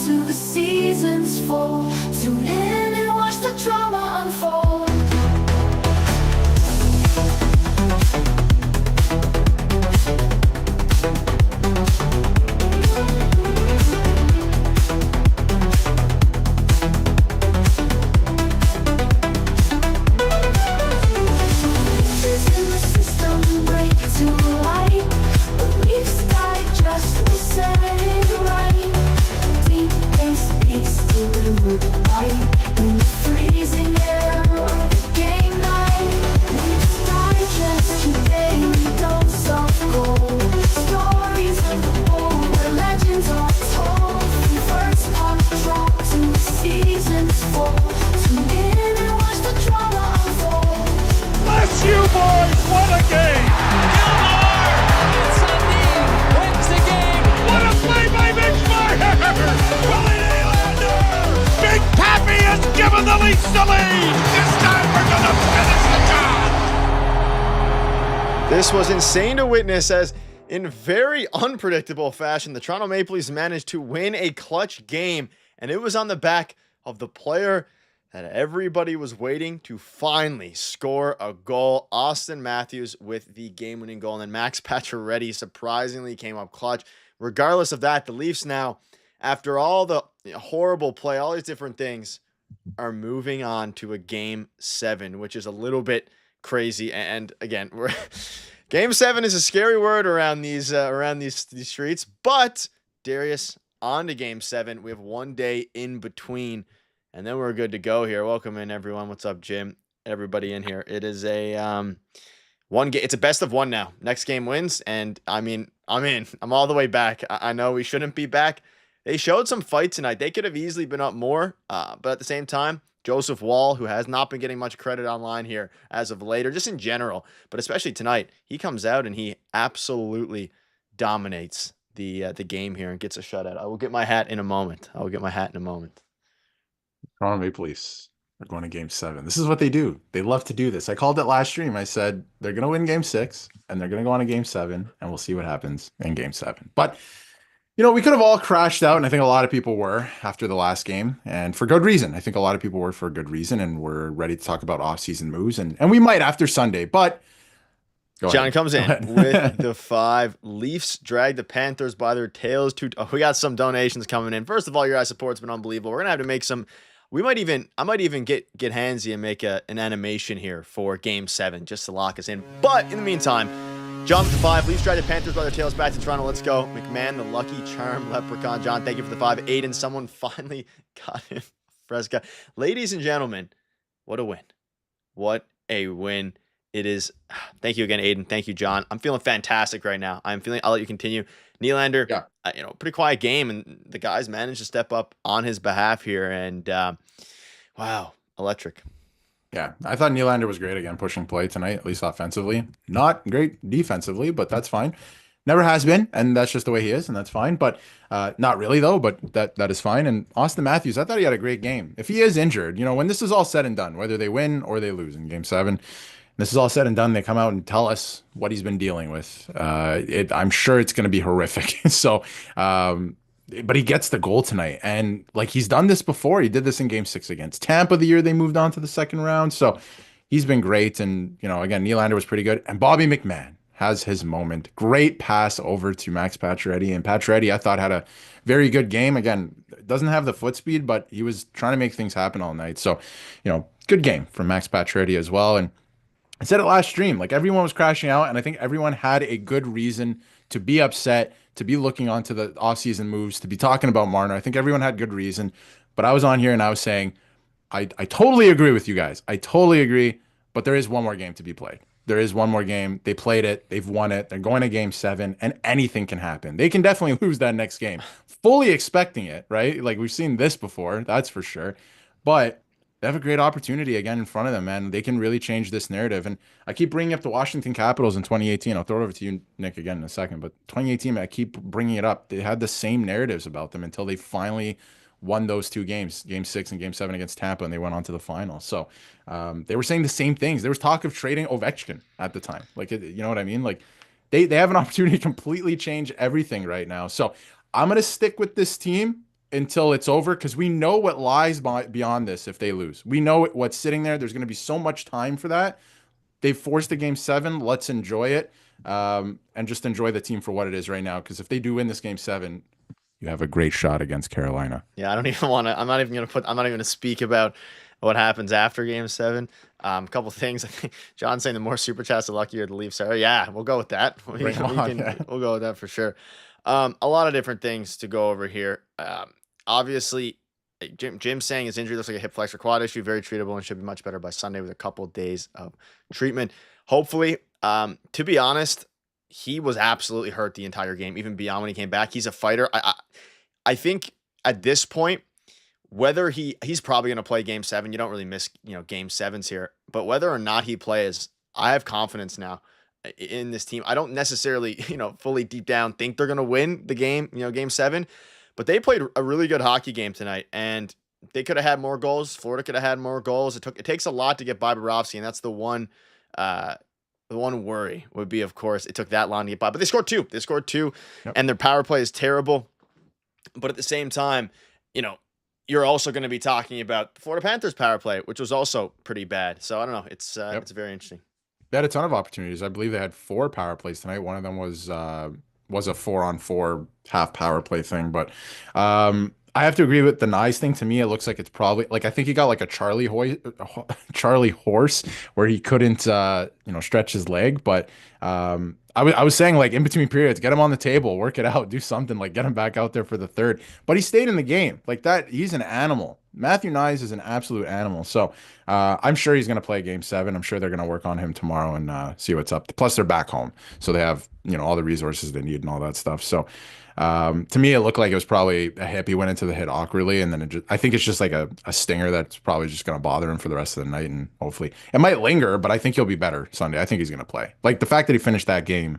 to the season's fall. Tune in and watch the drama unfold. Pieces in the system break to light. The Leafs digest, we set it right. Deep space to the light. In the freezing air of the game night. Leafs digest, your daily dose of gold. Stories of the old, where legends are told. From first puck drop to the season's fall. Tune in and watch the drama unfold. Bless you, boys! What a game! Gilmore and Sundin wins the game. What a play by McMahon! Willie Nylander! Big Pappy has given the Leafs the lead! This time we're gonna finish the job! This was insane to witness as, in very unpredictable fashion, the Toronto Maple Leafs managed to win a clutch game, and it was on the back of the player that everybody was waiting to finally score a goal. Austin Matthews with the game-winning goal, and then Max Pacioretty surprisingly came up clutch. Regardless of that, the Leafs now, after all the horrible play, all these different things, are moving on to a Game 7, which is a little bit crazy. And again, Game 7 is a scary word around these streets. But Darius, on to Game 7. We have one day in between, and then we're good to go here. Welcome in, everyone. What's up, Jim? Everybody in here. It is a one game. It's a best of one now. Next game wins, and I mean, I'm in. I'm all the way back. I know we shouldn't be back. They showed some fight tonight. They could have easily been up more, but at the same time, Joseph Wall, who has not been getting much credit online here as of late, or just in general, but especially tonight, he comes out and he absolutely dominates the game here and gets a shutout. I will get my hat in a moment. Toronto Maple Leafs are going to Game 7. This is what they do. They love to do this. I called it last stream. I said they're going to win Game 6, and they're going to go on to Game 7, and we'll see what happens in Game 7. But, you know, we could have all crashed out, and I think a lot of people were after the last game, and for good reason. I think a lot of people were for good reason, and we're ready to talk about off-season moves, and we might after Sunday, but John comes in with the 5. Leafs drag the Panthers by their tails. We got some donations coming in. First of all, your guys' support's been unbelievable. We're gonna have to make some. I might even get handsy and make an animation here for Game 7 just to lock us in. But in the meantime, John with the 5. Leafs drag the Panthers by their tails back to Toronto. Let's go, McMahon, the lucky charm leprechaun. John, thank you for the 5. Aiden, someone finally got him. Fresca, ladies and gentlemen, what a win! What a win! It is. Thank you again, Aiden. Thank you, John. I'm feeling fantastic right now. I'll let you continue. Nylander, yeah. Pretty quiet game, and the guys managed to step up on his behalf here. And wow, electric. Yeah, I thought Nylander was great again, pushing play tonight, at least offensively. Not great defensively, but that's fine. Never has been, and that's just the way he is, and that's fine. But not really, though, but that is fine. And Austin Matthews, I thought he had a great game. If he is injured, when this is all said and done, whether they win or they lose in Game 7, this is all said and done, they come out and tell us what he's been dealing with. I'm sure it's going to be horrific. So, but he gets the goal tonight. And like he's done this before. He did this in Game 6 against Tampa the year they moved on to the second round. So he's been great. And, again, Nylander was pretty good. And Bobby McMahon has his moment. Great pass over to Max Pacioretty. And Pacioretty, I thought, had a very good game. Again, doesn't have the foot speed, but he was trying to make things happen all night. So, good game from Max Pacioretty as well. And I said it last stream, like everyone was crashing out, and I think everyone had a good reason to be upset, to be looking onto the offseason moves, to be talking about Marner. I think everyone had good reason, but I was on here and I was saying, I totally agree with you guys. I totally agree, but there is one more game to be played. There is one more game. They played it. They've won it. They're going to Game 7, and anything can happen. They can definitely lose that next game. Fully expecting it, right? Like we've seen this before, that's for sure. But they have a great opportunity again in front of them, man. They can really change this narrative. And I keep bringing up the Washington Capitals in 2018. I'll throw it over to you, Nick, again in a second. But 2018, I keep bringing it up. They had the same narratives about them until they finally won those 2 games, Game 6 and Game 7 against Tampa, and they went on to the final. So they were saying the same things. There was talk of trading Ovechkin at the time. Like, you know what I mean? Like, they have an opportunity to completely change everything right now. So I'm going to stick with this team until it's over because we know what lies beyond this if they lose. We know what's sitting there. There's going to be so much time for that. They forced a game 7. Let's enjoy it, and just enjoy the team for what it is right now. Because if they do win this game 7, you have a great shot against Carolina. Yeah, I don't even want to. I'm not even going to speak about what happens after game 7. A couple things. I think John's saying the more super chats, the luckier the Leafs are. Yeah, we'll go with that. We'll go with that for sure. A lot of different things to go over here. Obviously, Jim saying his injury looks like a hip flexor quad issue, very treatable, and should be much better by Sunday with a couple days of treatment. Hopefully, to be honest, he was absolutely hurt the entire game, even beyond when he came back. He's a fighter. I think at this point, whether he's probably going to play game 7, you don't really miss, game 7s here, but whether or not he plays, I have confidence now in this team. I don't necessarily, fully deep down think they're going to win the game, game 7, but they played a really good hockey game tonight, and they could have had more goals. Florida could have had more goals. It takes a lot to get by Bobrovsky, and that's the one worry would be, of course, it took that long to get by, but they scored 2. Yep. And their power play is terrible. But at the same time, you're also going to be talking about the Florida Panthers power play, which was also pretty bad. So I don't know. It's very interesting. They had a ton of opportunities. I believe they had 4 power plays tonight. One of them was a 4-on-4 half power play thing. But I have to agree with the Nyes thing. To me, it looks like it's probably I think he got like a Charlie horse where he couldn't stretch his leg. But I was saying, like, in between periods, get him on the table, work it out, do something, like get him back out there for the third. But he stayed in the game like that. He's an animal. Matthew Nyes is an absolute animal. So I'm sure he's going to play game 7. I'm sure they're going to work on him tomorrow and see what's up. Plus, they're back home, so they have all the resources they need and all that stuff. So to me, it looked like it was probably a hip. He went into the hit awkwardly, and then I think it's just like a stinger that's probably just going to bother him for the rest of the night, and hopefully it might linger, but I think he'll be better Sunday. I think he's going to play. Like, the fact that he finished that game,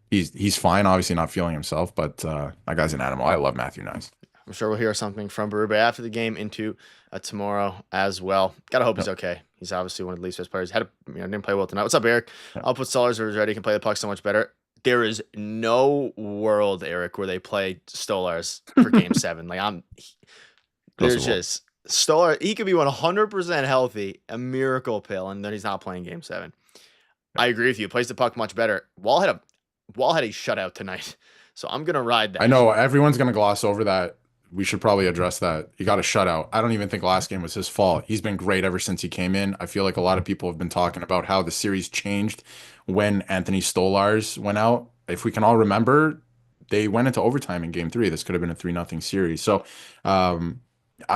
he's fine. Obviously not feeling himself, but that guy's an animal. I love Matthew Nyes. I'm sure we'll hear something from Berube after the game into tomorrow as well. Gotta hope he's okay. He's obviously one of the Leafs best players. Didn't play well tonight. What's up, Eric? I'll put Stolarz is ready. He can play the puck so much better. There is no world, Eric, where they play Stolarz for game 7. There's just Stolarz. He could be 100% healthy, a miracle pill, and then he's not playing game 7. I agree with you. Plays the puck much better. Wall had a shutout tonight, so I'm gonna ride that. I know everyone's gonna gloss over that. We should probably address that. He got a shutout. I don't even think last game was his fault. He's been great ever since he came in. I feel like a lot of people have been talking about how the series changed when Anthony Stolarz went out. If we can all remember, they went into overtime in game 3. This could have been a 3-0 series. So I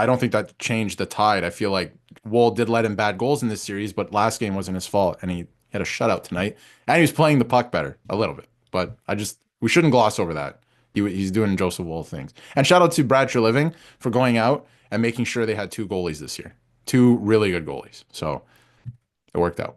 don't think that changed the tide. I feel like Woll did let in bad goals in this series, but last game wasn't his fault, and he had a shutout tonight. And he was playing the puck better a little bit. But we shouldn't gloss over that. He's doing Joseph Woll things. And shout out to Brad Treliving for going out and making sure they had 2 goalies this year. 2 really good goalies. So it worked out.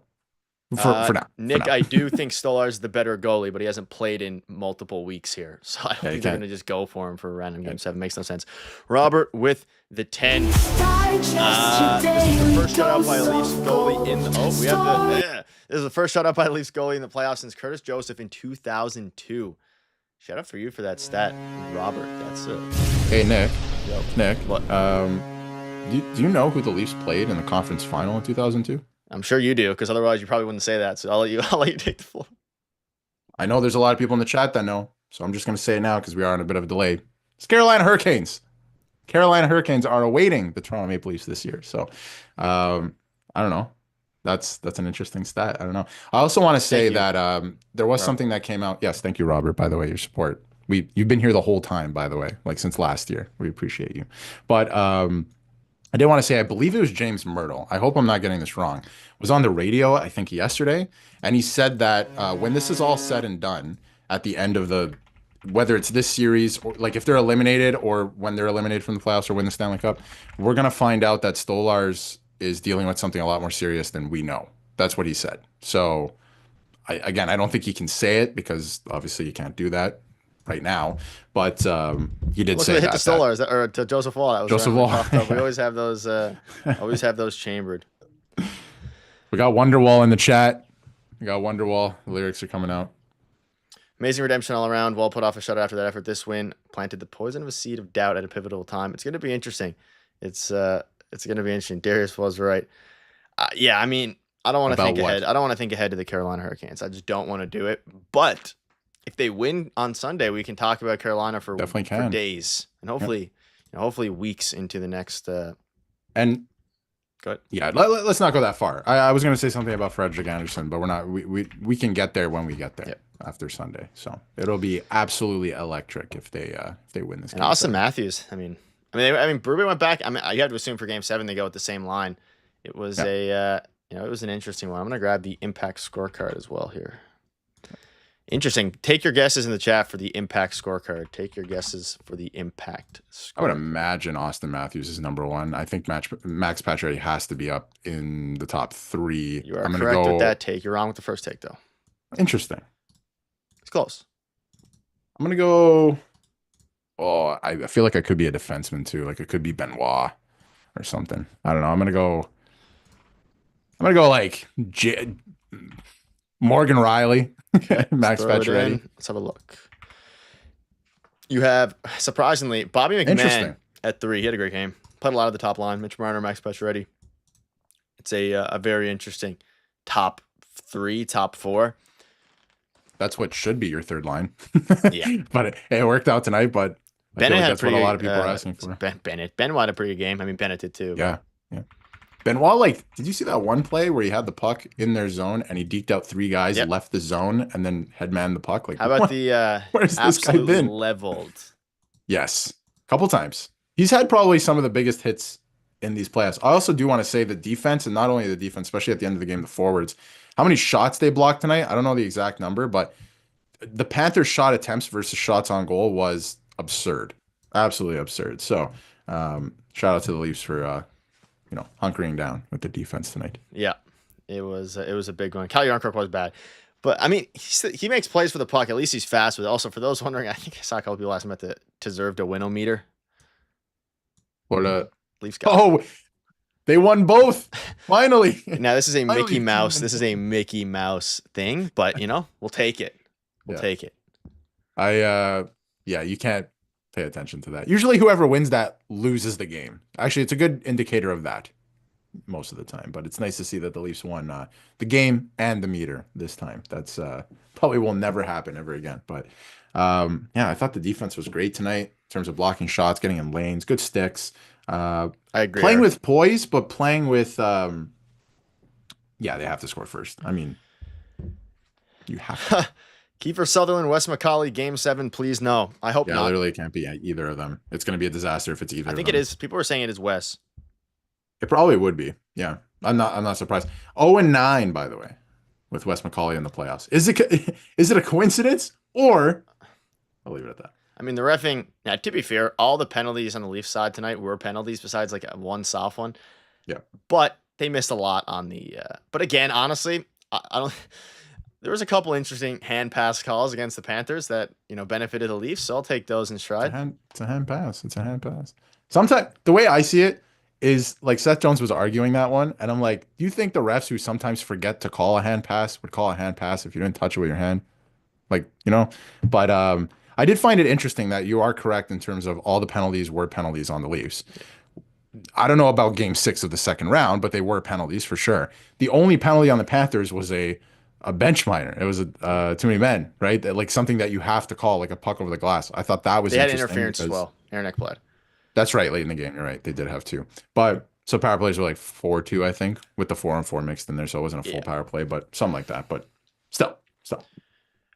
For now. Nick, I do think Stolarz is the better goalie, but he hasn't played in multiple weeks here. So I don't think they're going to just go for him for a random game 7. Makes no sense. Robert with the 10. This is the first shutout by a Leafs goalie in the... Oh, we have this is the first shutout by a Leafs goalie in the playoffs since Curtis Joseph in 2002. Shout out for you for that stat, Robert. That's it. Hey, Nick. Yo. Nick. What? Do you know who the Leafs played in the conference final in 2002? I'm sure you do, because otherwise you probably wouldn't say that. So I'll let you take the floor. I know there's a lot of people in the chat that know, so I'm just going to say it now because we are on a bit of a delay. It's Carolina Hurricanes. Carolina Hurricanes are awaiting the Toronto Maple Leafs this year. So I don't know. That's an interesting stat. I don't know. I also want to say that there was something that came out. Yes, thank you, Robert, by the way, your support. You've been here the whole time, by the way, like since last year. We appreciate you. But I did want to say, I believe it was James Myrtle. I hope I'm not getting this wrong. Was on the radio, I think yesterday, and he said that when this is all said and done, at the end of whether it's this series or like if they're eliminated or when they're eliminated from the playoffs or win the Stanley Cup, we're gonna find out that Stolarz is dealing with something a lot more serious than we know. That's what he said. So, I don't think he can say it because obviously you can't do that right now. But he did say that. Hit to Stolarz or to Joseph Woll. That was Joseph Woll. We always have those, chambered. We got Wonderwall in the chat. We got Wonderwall. The lyrics are coming out. Amazing redemption all around. Well put off a shutout after that effort. This win planted the poison of a seed of doubt at a pivotal time. It's going to be interesting. It's going to be interesting. Darius was right. Yeah, I mean, I don't want to About think what? ahead. I don't want to think ahead to the Carolina Hurricanes. I just don't want to do it. But if they win on Sunday, we can talk about Carolina for Definitely for can. days and hopefully weeks into the next. And Go ahead. yeah, let's not go that far. I was going to say something about Frederick Anderson, but we're not. We can get there when we get there after Sunday. So it'll be absolutely electric if they win this And game. Austin Matthews. I mean, Berube went back. I mean, you have to assume for Game 7 they go with the same line. It was it was an interesting one. I'm gonna grab the impact scorecard as well here. Interesting. Take your guesses in the chat for the impact scorecard. Take your guesses for the impact scorecard. I would imagine Austin Matthews is number one. I think Max Pacioretty has to be up in the top 3. You are I'm correct go, with that take. You're wrong with the first take, though. Interesting. It's close. I'm going to go. Oh, I feel like I could be a defenseman too. Like it could be Benoit or something. I don't know. I'm going to go like Morgan Riley, Max Throw it Pacioretty. in. Let's have a look. You have, surprisingly, Bobby McMahon Interesting. at 3. He had a great game. Played a lot of the top line. Mitch Marner, Max Pacioretty. It's a very interesting top 3, top 4. That's what should be your third line. Yeah. But it worked out tonight. But I feel Bennett like had that's what a lot of people are asking for. Bennett had a pretty good game. I mean, Bennett did too. Yeah. Benoit, like, did you see that one play where he had the puck in their zone and he deked out 3 guys, left the zone, and then headmanned the puck? Like, how about the where's this guy absolutely been? leveled? Yes, a couple times. He's had probably some of the biggest hits in these playoffs. I also do want to say the defense, and not only the defense, especially at the end of the game, the forwards. How many shots they blocked tonight? I don't know the exact number, but the Panthers' shot attempts versus shots on goal was absurd, absolutely absurd. So, shout out to the Leafs for hunkering down with the defense tonight. Yeah, it was a big one. Cal Yarncrook was bad, but I mean, he makes plays for the puck. At least he's fast. But also, for those wondering, I think I saw a couple people asking about the deserved a winometer. Or the Leafs got they won both finally. Now this is a Finally, Mickey Mouse. This is a Mickey Mouse thing, but we'll take it. We'll take it. You can't pay attention to that. Usually whoever wins that loses the game. Actually, it's a good indicator of that most of the time, but it's nice to see that the Leafs won the game and the meter this time. That's probably will never happen ever again. But I thought the defense was great tonight in terms of blocking shots, getting in lanes, good sticks. I agree. Playing with poise, but playing with they have to score first. I mean, you have to. Kiefer Sutherland, Wes McCauley, Game 7, please no. I hope not. Literally can't be either of them. It's going to be a disaster if it's either. I think of them. it is. People were saying it is Wes. It probably would be. Yeah, I'm not surprised. 0-9, by the way, with Wes McCauley in the playoffs. Is it a coincidence, or I'll leave it at that. I mean, the reffing. Now, to be fair, all the penalties on the Leafs side tonight were penalties, besides like one soft one. Yeah, but they missed a lot on the. But again, honestly, I don't. There was a couple interesting hand pass calls against the Panthers that benefited the Leafs, so I'll take those in stride. It's a hand pass. Sometimes the way I see it is like Seth Jones was arguing that one, and I'm like, do you think the refs who sometimes forget to call a hand pass would call a hand pass if you didn't touch it with your hand? But I did find it interesting that you are correct in terms of all the penalties were penalties on the Leafs. I don't know about Game 6 of the second round, but they were penalties for sure. The only penalty on the Panthers was a bench minor. It was too many men, right? Like something that you have to call, like a puck over the glass. I thought that was they had interesting interference as well. Aaron Ekblad. That's right, late in the game. You're right. They did have 2. But so power plays were like 4-2, I think, with the 4-on-4 mixed in there. So it wasn't a full power play, but something like that. But still.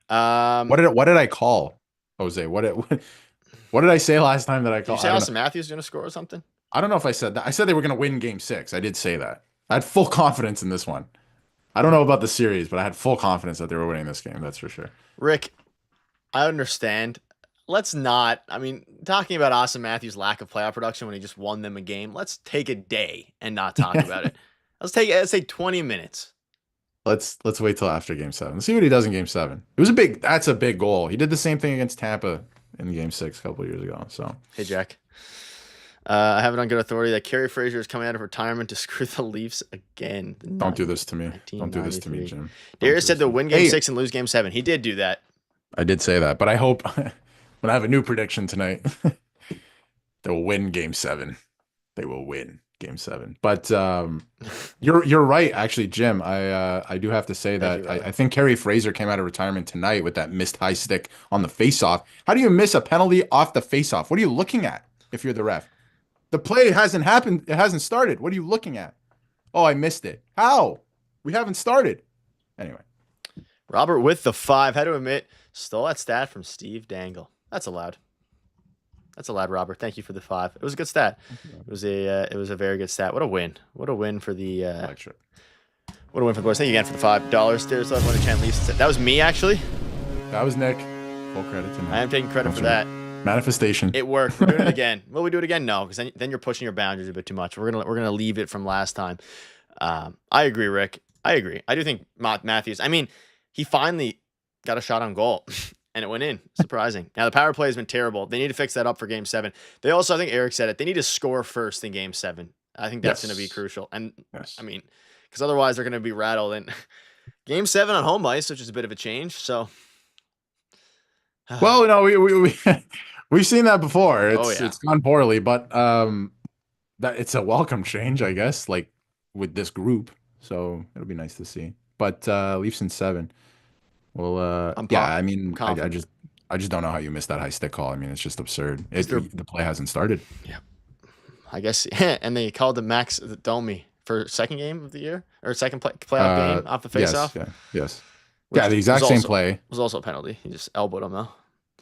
What did I call, Jose? What did I say last time that I called? Did you say Austin Matthews going to score or something? I don't know if I said that. I said they were going to win Game 6. I did say that. I had full confidence in this one. I don't know about the series, but I had full confidence that they were winning this game. That's for sure. Rick, I understand. Let's not. I mean, talking about Austin Matthews' lack of playoff production when he just won them a game. Let's take a day and not talk about it. Let's take 20 minutes. Let's wait till after Game 7. Let's see what he does in Game 7. That's a big goal. He did the same thing against Tampa in Game 6 a couple of years ago. So hey, Jack. I have it on good authority that Carey Fraser is coming out of retirement to screw the Leafs again. Don't do this to me. Don't do this to me, Jim. Darius said they'll win Game 6 and lose Game 7. He did do that. I did say that, but I hope when I have a new prediction tonight, they'll win Game 7. They will win Game 7. But you're right, actually, Jim. I do have to say Thank that you, brother. I think Kerry Fraser came out of retirement tonight with that missed high stick on the faceoff. How do you miss a penalty off the faceoff? What are you looking at if you're the ref? The play hasn't happened. It hasn't started. What are you looking at? Oh, I missed it. How? We haven't started. Anyway. Robert with the 5. Had to admit, stole that stat from Steve Dangle. That's allowed. That's allowed, Robert. Thank you for the 5. It was a good stat. It was a very good stat. What a win. What a win for the what a win for the boys. Thank you again for the $5. Stairs love win a chant Leafs. That was me actually. That was Nick. Full credit to me. I am taking credit for that. Manifestation. It worked. We're doing it again. Will we do it again? No, because then you're pushing your boundaries a bit too much. We're gonna leave it from last time. I agree, Rick. I agree. I do think Matthews. I mean, he finally got a shot on goal, and it went in. Surprising. Now the power play has been terrible. They need to fix that up for Game 7. They also, I think Eric said it. They need to score first in Game 7. I think that's going to be crucial. And I mean, because otherwise they're going to be rattled. And Game 7 on home ice, which is a bit of a change. So, well, no, we've seen that before. It's gone poorly, but that it's a welcome change, I guess. Like with this group, so it'll be nice to see. But Leafs in 7. Well, I mean, I just don't know how you missed that high stick call. I mean, it's just absurd. The play hasn't started. Yeah, I guess. And they called the Max Domi for second game of the year or second playoff game off the faceoff. Yes. Yeah, the exact same play. Was also a penalty. He just elbowed him though.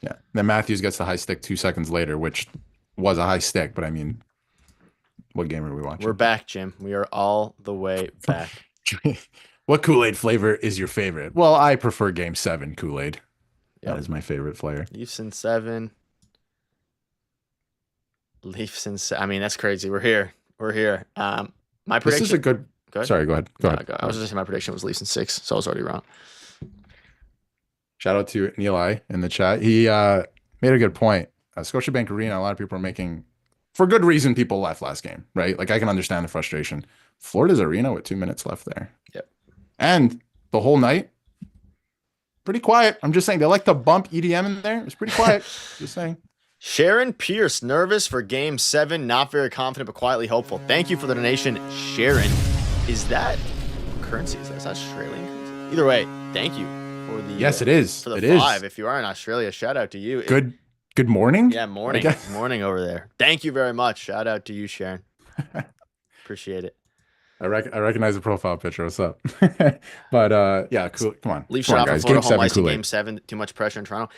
Yeah. Then Matthews gets the high stick 2 seconds later, which was a high stick. But I mean, what game are we watching? We're back, Jim. We are all the way back. What Kool-Aid flavor is your favorite? Well, I prefer Game 7 Kool-Aid. That is my favorite flavor. Leafs in 7. Leafs in 7. I mean, that's crazy. We're here. My prediction. This is a good. Sorry, go ahead. Go ahead. I was just saying my prediction was Leafs in 6, so I was already wrong. Shout out to Neil in the chat. He made a good point. Scotiabank Arena, a lot of people are making, for good reason, people left last game, right? Like I can understand the frustration. Florida's arena with 2 minutes left there. Yep. And the whole night, pretty quiet. I'm just saying they like to bump EDM in there. It's pretty quiet. Just saying. Sharon Pierce, nervous for Game 7, not very confident but quietly hopeful. Thank you for the donation, Sharon. Is that currency? Is that Australian currency? Either way, thank you for the. Yes, it is. For the it 5. is. If you are in Australia, shout out to you. Good morning. Yeah, morning. Morning over there. Thank you very much. Shout out to you, Sharon. Appreciate it. I recognize the profile picture. What's up? But yeah, cool. Come on. Leafs shot out guys. for Florida home ice in Kool-Aid. Game 7. Too much pressure in Toronto.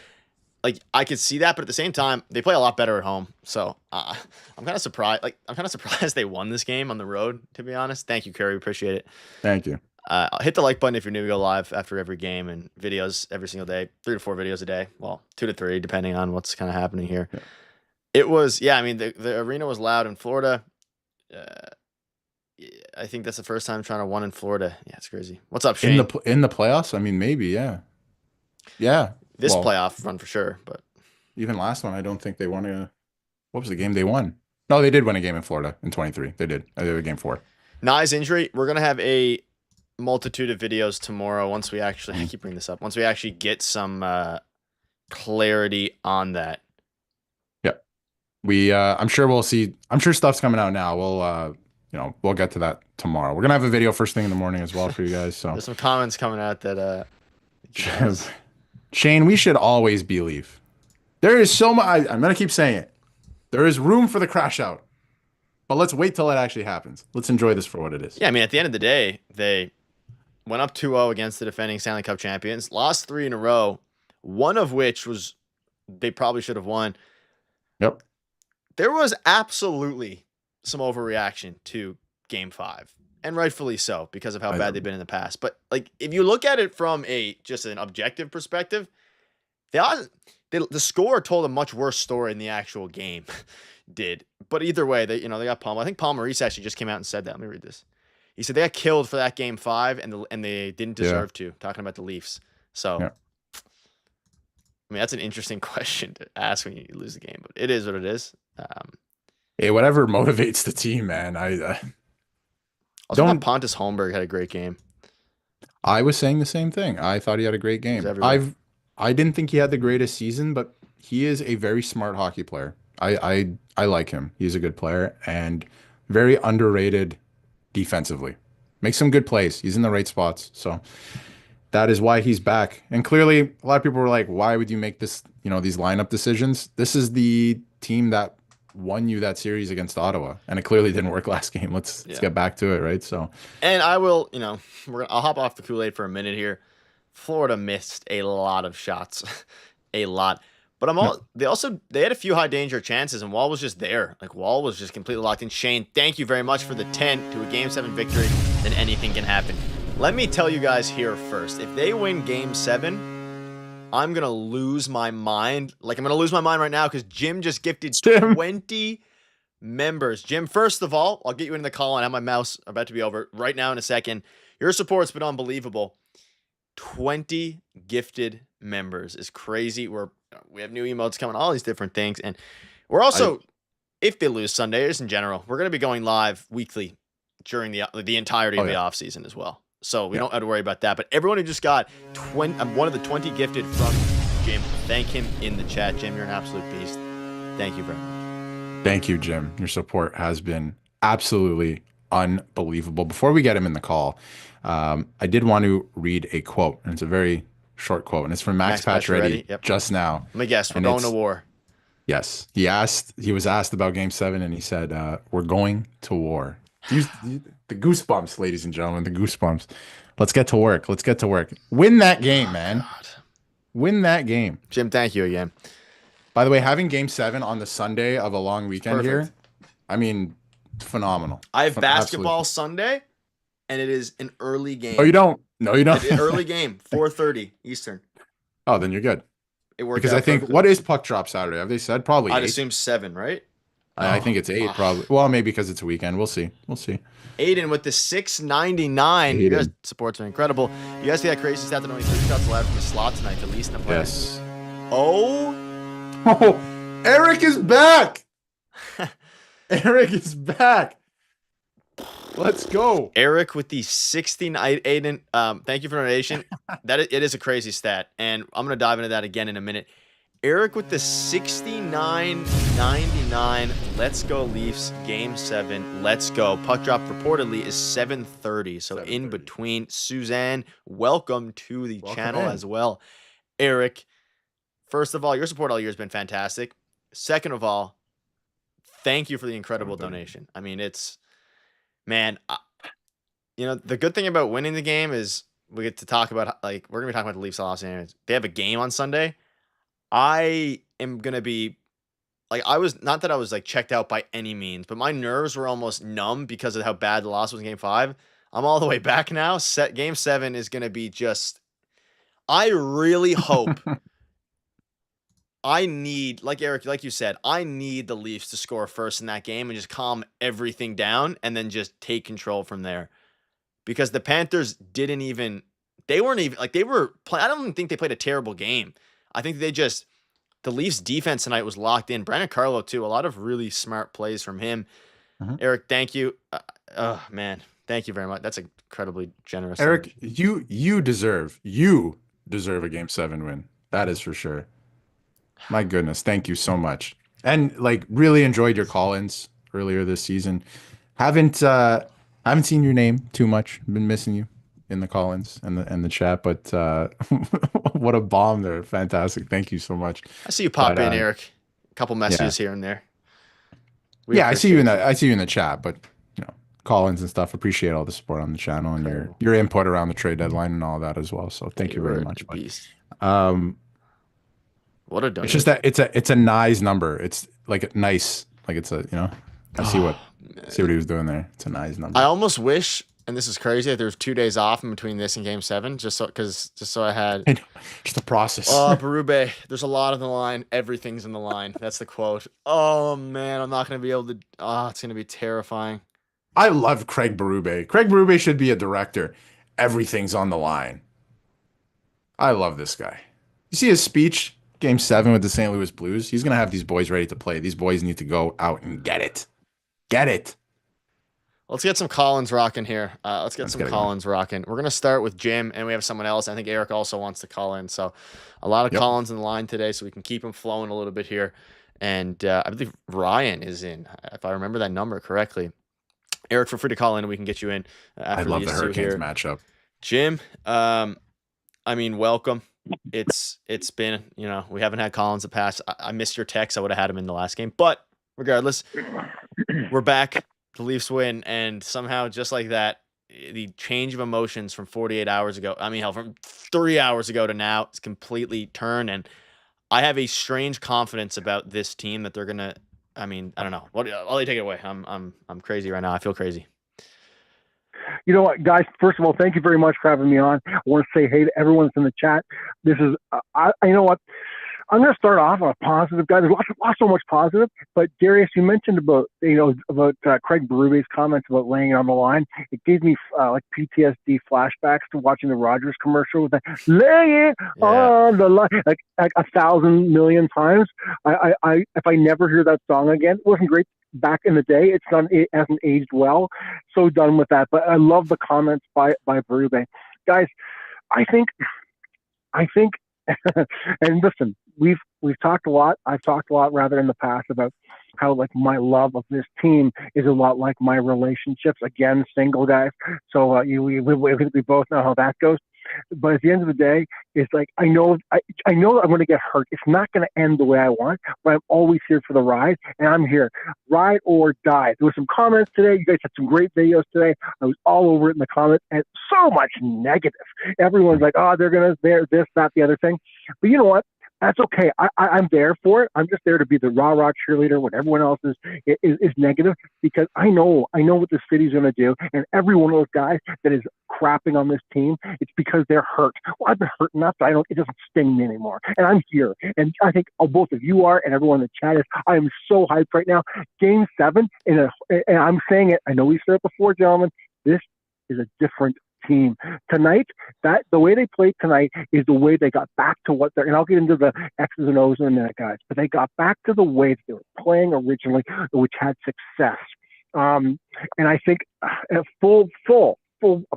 Like I could see that, but at the same time, they play a lot better at home. So I'm kind of surprised. I'm kind of surprised they won this game on the road. To be honest, thank you, Kerry. Appreciate it. Thank you. Hit the like button if you're new. We go live after every game and videos every single day, 3 to 4 videos a day. Well, 2 to 3, depending on what's kind of happening here. Yeah. It was, I mean, the arena was loud in Florida. I think that's the first time Toronto won in Florida. Yeah, it's crazy. What's up, Shane? In the playoffs? I mean, maybe, yeah. Yeah. This playoff run for sure, but even last one, I don't think they won what was the game they won? No, they did win a game in Florida in 23. They did. They were Game 4. Nye's injury. We're gonna have a multitude of videos tomorrow once we actually I keep bringing this up. Once we actually get some clarity on that. Yeah. I'm sure we'll see. I'm sure stuff's coming out now. We'll get to that tomorrow. We're gonna have a video first thing in the morning as well for you guys. So there's some comments coming out that Shane, we should always be Leaf. There is so much. I'm going to keep saying it. There is room for the crash out. But let's wait till it actually happens. Let's enjoy this for what it is. Yeah, I mean, at the end of the day, they went up 2-0 against the defending Stanley Cup champions, lost 3 in a row, one of which was they probably should have won. Yep. There was absolutely some overreaction to Game 5. And rightfully so, because of how bad they've been in the past. But like, if you look at it from just an objective perspective, the score told a much worse story than the actual game did. But either way, they got pummeled. I think Paul Maurice actually just came out and said that. Let me read this. He said they got killed for that Game 5, and they didn't deserve to. Talking about the Leafs. So, I mean, that's an interesting question to ask when you lose the game, but it is what it is. Hey, whatever motivates the team, man. Also, Pontus Holmberg had a great game. I was saying the same thing. I thought he had a great game. I didn't think he had the greatest season, but he is a very smart hockey player. I like him. He's a good player and very underrated defensively. Makes some good plays. He's in the right spots. So that is why he's back. And clearly, a lot of people were like, why would you make this, these lineup decisions? This is the team that won you that series against Ottawa. And it clearly didn't work last game. Let's get back to it, right? So, And I will, I'll hop off the Kool-Aid for a minute here. Florida missed a lot of shots. A lot. But they had a few high danger chances, and Wall was just there. Like, Wall was just completely locked in. Shane, thank you very much for the 10 to a Game 7 victory. Then anything can happen. Let me tell you guys here first. If they win Game 7, I'm going to lose my mind. Like, I'm going to lose my mind right now because Jim just gifted 20 members. Jim, first of all, I'll get you into the call and have my mouse about to be over right now in a second. Your support's been unbelievable. 20 gifted members is crazy. We have new emotes coming, all these different things. And we're also, if they lose Sundays in general, we're going to be going live weekly during the entirety of the off season as well. So we don't have to worry about that. But everyone who just got one of the 20 gifted from Jim, thank him in the chat. Jim, you're an absolute beast. Thank you very much. Thank you, Jim. Your support has been absolutely unbelievable. Before we get him in the call, I did want to read a quote, and it's a very short quote, and it's from Max Pacioretty just now. Let me guess, we're going to war. Yes. He was asked about Game 7, and he said, we're going to war. The goosebumps, ladies and gentlemen, the goosebumps. Let's get to work. Win that game, man. God. Win that game. Jim, thank you again. By the way, having Game 7 on the Sunday of a long weekend here, I mean, phenomenal. I have basketball Sunday, and it is an early game. Oh, you don't? No, you don't. Early game, 4:30 Eastern. Oh, then you're good. It worked because I think what is puck drop Saturday? Have they said probably? I'd 8? assume 7, right? I think it's 8 probably. Well, maybe because it's a weekend. We'll see. Aiden with the $6.99. You guys supports are incredible. You guys see that crazy stat that only 3 shots allowed from the slot tonight to least in a play? Yes. Oh, Eric is back. Eric is back. Let's go. Eric with the 69. Aiden, thank you for the donation. It is a crazy stat, and I'm gonna dive into that again in a minute. Eric with the 69.99. Let's go Leafs. Game 7. Let's go. Puck drop reportedly is 7:30. So 7:30. In between. Suzanne, welcome to the channel as well. Eric, first of all, your support all year has been fantastic. Second of all, thank you for the incredible donation. I mean, man, the good thing about winning the game is we get to talk about, we're going to be talking about the Leafs Los Angeles. They have a game on Sunday. I am going to be, I was checked out by any means, but my nerves were almost numb because of how bad the loss was in Game 5. I'm all the way back now. Game 7 is going to be just, I really hope I need, Eric, like you said, I need the Leafs to score first in that game and just calm everything down and then just take control from there. Because the Panthers I don't even think they played a terrible game. I think the Leafs defense tonight was locked in. Brandon Carlo too. A lot of really smart plays from him. Eric, thank you. Man, thank you very much. That's incredibly generous. Eric, you deserve a Game 7 win. That is for sure. My goodness, thank you so much. And really enjoyed your call-ins earlier this season. Haven't seen your name too much. Been missing you in the call-ins and the chat, but what a bomb there. Fantastic. Thank you so much. I see you pop in, Eric. A couple messages here and there. I see you in the chat, but call-ins and stuff. Appreciate all the support on the channel and your input around the trade deadline and all that as well. So thank you very much. What a donation. It's just that it's a nice number. It's nice. It's a I see what he was doing there. It's a nice number. I almost wish, and this is crazy, that there's 2 days off in between this and Game 7, just so I had just a process. Oh, Berube, there's a lot on the line. Everything's in the line. That's the quote. Oh man, I'm not gonna be able to. It's gonna be terrifying. I love Craig Berube. Craig Berube should be a director. Everything's on the line. I love this guy. You see his speech, Game 7 with the St. Louis Blues? He's going to have these boys ready to play. These boys need to go out and get it. Get it. Let's get some Collins rocking here. Let's get Let's some get it Collins rocking. We're gonna start with Jim, and we have someone else. I think Eric also wants to call in. So a lot of Yep. Collins in the line today, so we can keep him flowing a little bit here. And I believe Ryan is in, if I remember that number correctly. Eric, feel free to call in, and we can get you in I after love these the two Hurricanes here. matchup. Jim, I mean, welcome. It's been, we haven't had Collins the past. I missed your text. I would have had him in the last game, but regardless, we're back. The Leafs win, and somehow, just like that, the change of emotions from 48 hours ago, I mean, hell, from 3 hours ago to now, it's completely turned, and I have a strange confidence about this team that they're gonna. I mean, I don't know. I'll let you take it away. I'm crazy right now. I feel crazy. You know what, guys? First of all, thank you very much for having me on. I want to say hey to everyone that's in the chat. This is, you know what? I'm going to start off on a positive, guys. There's so much positive. But Darius, you mentioned about Craig Berube's comments about laying it on the line. It gave me like PTSD flashbacks to watching the Rogers commercial with that "lay it on the line" like 1,000 million times. If I never hear that song again, it wasn't great back in the day. It hasn't aged well. So done with that. But I love the comments by Berube. Guys, I think and listen, we've talked a lot. I've talked a lot rather in the past about how like my love of this team is a lot like my relationships. Again, single guys. So we both know how that goes. But at the end of the day, it's like I know that I'm going to get hurt. It's not going to end the way I want, but I'm always here for the ride, and I'm here, ride or die. There were some comments today. You guys had some great videos today. I was all over it in the comments, and so much negative. Everyone's like, "Oh, they're this, that, the other thing." But you know what? That's okay. I'm there for it. I'm just there to be the rah-rah cheerleader when everyone else is negative, because I know what the city's going to do. And every one of those guys that is crapping on this team, it's because they're hurt. Well, I've been hurt enough that it doesn't sting me anymore. And I'm here. And I think both of you are, and everyone in the chat is. I am so hyped right now. Game 7, and I'm saying it. I know we said it before, gentlemen. This is a different team tonight. That the way they played tonight is the way they got back to what they're, and I'll get into the X's and O's in a minute, guys, but they got back to the way they were playing originally, which had success. And I think full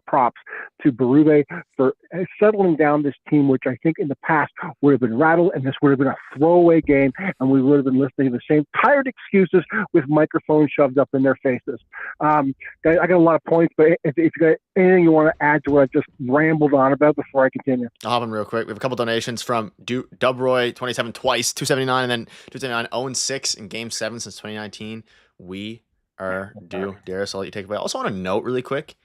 props to Berube for settling down this team, which I think in the past would have been rattled, and this would have been a throwaway game, and we would have been listening to the same tired excuses with microphones shoved up in their faces. Guys, I got a lot of points, but if you got anything you want to add to what I just rambled on about before I continue. I'll hop in real quick. We have a couple donations from Dubroy, 27 twice, 279, and then 279, 0-6 in Game 7 since 2019. We are due. Darius, I'll let you take it away. I also want to note really quick,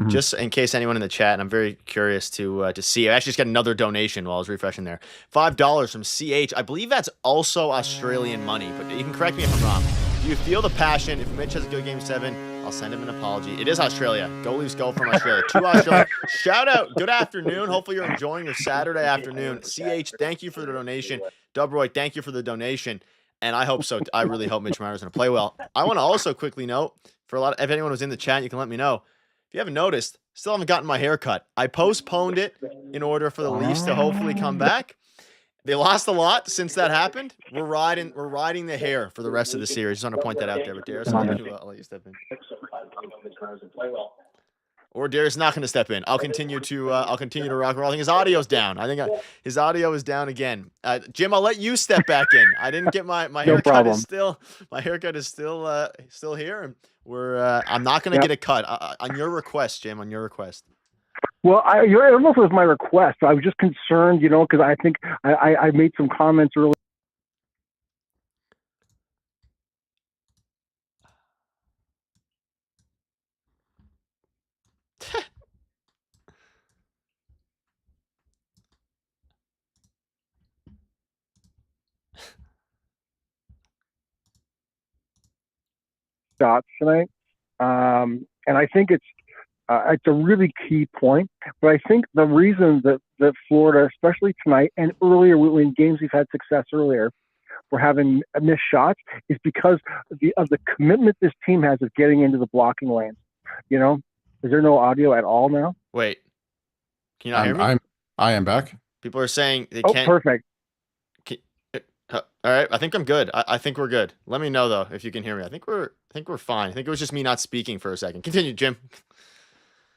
just in case anyone in the chat, and I'm very curious to see. I actually just got another donation while I was refreshing there. $5 from CH. I believe that's also Australian money, but you can correct me if I'm wrong. Do you feel the passion? If Mitch has a good Game 7, I'll send him an apology. It is Australia. Go Leafs, go from Australia. To Australia. Shout out. Good afternoon. Hopefully you're enjoying your Saturday afternoon. CH, thank you for the donation. Dubroy, thank you for the donation. And I hope so. I really hope Mitch Marner's going to play well. I want to also quickly note, if anyone was in the chat, you can let me know. If you haven't noticed, still haven't gotten my hair cut. I postponed it in order for the Leafs to hopefully come back. They lost a lot since that happened. We're riding the hair for the rest of the series. Just want to point that out there. But Darius, I'll let you step in. Or Darius not going to step in. I'll continue to rock and roll. I think his audio's down. I think his audio is down again. Jim, I'll let you step back in. I didn't get my haircut is still here, and I'm not going to get a cut on your request, Jim. On your request. Well, I don't know if it was my request. I was just concerned, because I think I made some comments earlier. Shots tonight, and I think it's a really key point. But I think the reason that Florida, especially tonight and earlier when games we've had success earlier, we're having missed shots is because of the commitment this team has of getting into the blocking lanes. Is there no audio at all now? Wait, can you not hear me? I am back. People are saying they can't. Oh, perfect. All right, I think I'm good. I think we're good. Let me know though if you can hear me. I think think we're fine. I think it was just me not speaking for a second. Continue, Jim.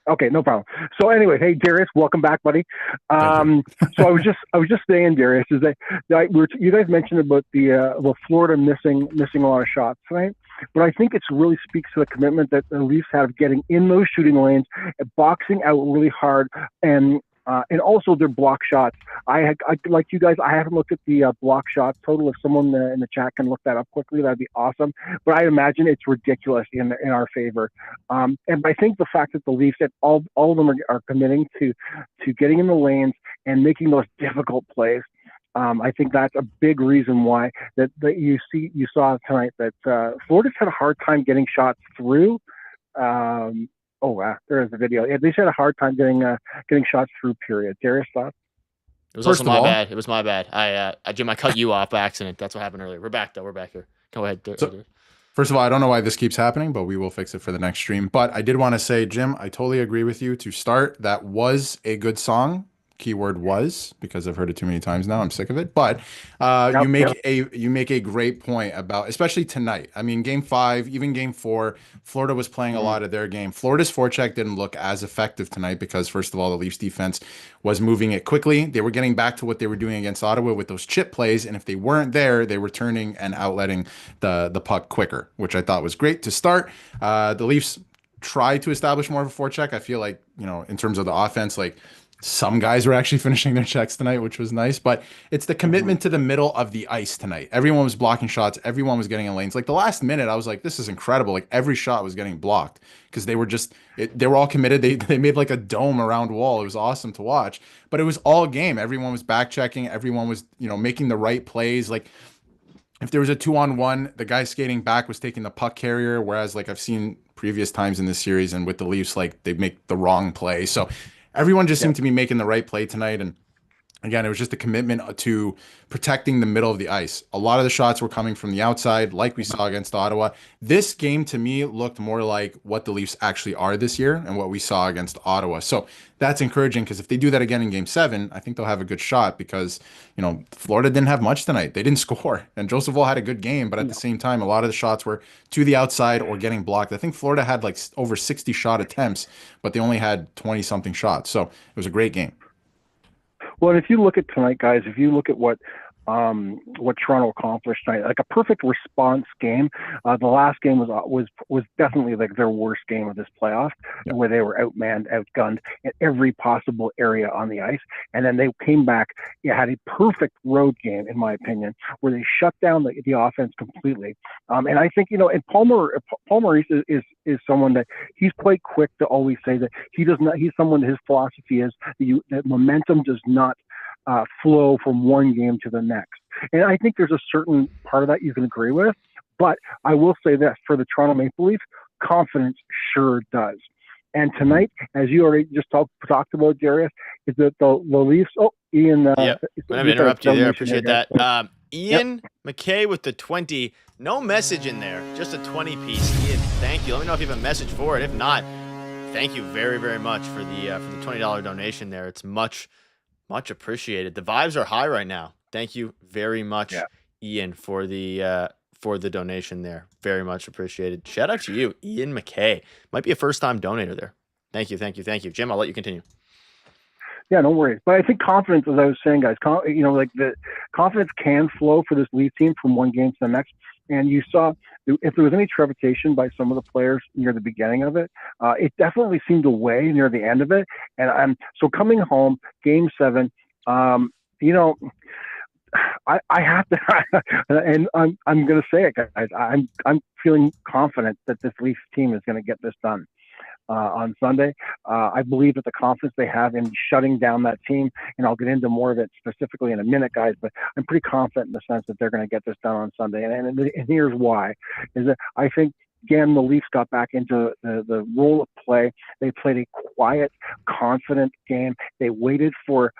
Okay, no problem. So anyway, hey Darius, welcome back, buddy. So I was just saying, Darius, is that you guys mentioned about the Florida missing a lot of shots tonight, but I think it really speaks to the commitment that the Leafs have getting in those shooting lanes, boxing out really hard, and also their block shots. I like you guys. I haven't looked at the block shots total. If someone in the chat can look that up quickly, that'd be awesome. But I imagine it's ridiculous in our favor. And I think the fact that the Leafs, that all of them are committing to getting in the lanes and making those difficult plays. I think that's a big reason why that you saw tonight that Florida's had a hard time getting shots through. There is the video. Yeah, they had a hard time getting shots through. Period. Darius, thoughts? It was also my bad. It was my bad. Jim, I cut you off by accident. That's what happened earlier. We're back though. We're back here. Go ahead. First of all, I don't know why this keeps happening, but we will fix it for the next stream. But I did want to say, Jim, I totally agree with you. To start, that was a good song. Keyword was, because I've heard it too many times now. I'm sick of it. But you make a great point about, especially tonight. I mean, game 5, even game 4, Florida was playing a lot of their game. Florida's forecheck didn't look as effective tonight because, first of all, the Leafs defense was moving it quickly. They were getting back to what they were doing against Ottawa with those chip plays, and if they weren't there, they were turning and outletting the puck quicker, which I thought was great to start. The Leafs tried to establish more of a forecheck. I feel like, in terms of the offense, like, some guys were actually finishing their checks tonight, which was nice, but it's the commitment to the middle of the ice tonight. Everyone was blocking shots. Everyone was getting in lanes. Like the last minute, I was like, this is incredible. Like every shot was getting blocked because they were all committed. They made like a dome around wall. It was awesome to watch, but it was all game. Everyone was back checking. Everyone was, making the right plays. Like if there was a 2-on-1, the guy skating back was taking the puck carrier. Whereas like I've seen previous times in this series and with the Leafs, like they make the wrong play. So everyone just seemed to be making the right play tonight. And again, it was just a commitment to protecting the middle of the ice. A lot of the shots were coming from the outside, like we saw against Ottawa. This game, to me, looked more like what the Leafs actually are this year and what we saw against Ottawa. So that's encouraging because if they do that again in game 7, I think they'll have a good shot because, Florida didn't have much tonight. They didn't score. And Joseph Woll had a good game, but at the same time, a lot of the shots were to the outside or getting blocked. I think Florida had like over 60 shot attempts, but they only had 20-something shots. So it was a great game. Well, and if you look at tonight, guys, if you look at what Toronto accomplished tonight, like a perfect response game. The last game was definitely like their worst game of this playoff, where they were outmanned, outgunned in every possible area on the ice, and then they came back. Had a perfect road game, in my opinion, where they shut down the offense completely. And I think and Paul Maurice is someone that he's quite quick to always say that he does not. He's someone that his philosophy is that momentum does not flow from one game to the next. And I think there's a certain part of that you can agree with. But I will say this, for the Toronto Maple Leafs, confidence sure does. And tonight, as you already just talked about, Darius, is that the Leafs. Oh, Ian. Let me interrupt you there. I appreciate that. Ian McKay with the 20. No message in there, just a 20 piece. Ian, thank you. Let me know if you have a message for it. If not, thank you very, very much for the $20 donation there. It's much appreciated. The vibes are high right now. Thank you very much, Ian, for the donation there. Very much appreciated. Shout out to you, Ian McKay. Might be a first-time donator there. Thank you. Jim, I'll let you continue. Yeah, no worries. But I think confidence, as I was saying, guys, like the confidence can flow for this Leaf team from one game to the next. And you saw if there was any trepidation by some of the players near the beginning of it, it definitely seemed to weigh near the end of it. And so coming home, game 7, I have to, and I'm going to say it, guys. I'm feeling confident that this Leafs team is going to get this done on Sunday. I believe that the confidence they have in shutting down that team, and I'll get into more of it specifically in a minute, guys, but I'm pretty confident in the sense that they're going to get this done on Sunday. And here's why, is that I think, again, the Leafs got back into the role of play. They played a quiet, confident game. They waited for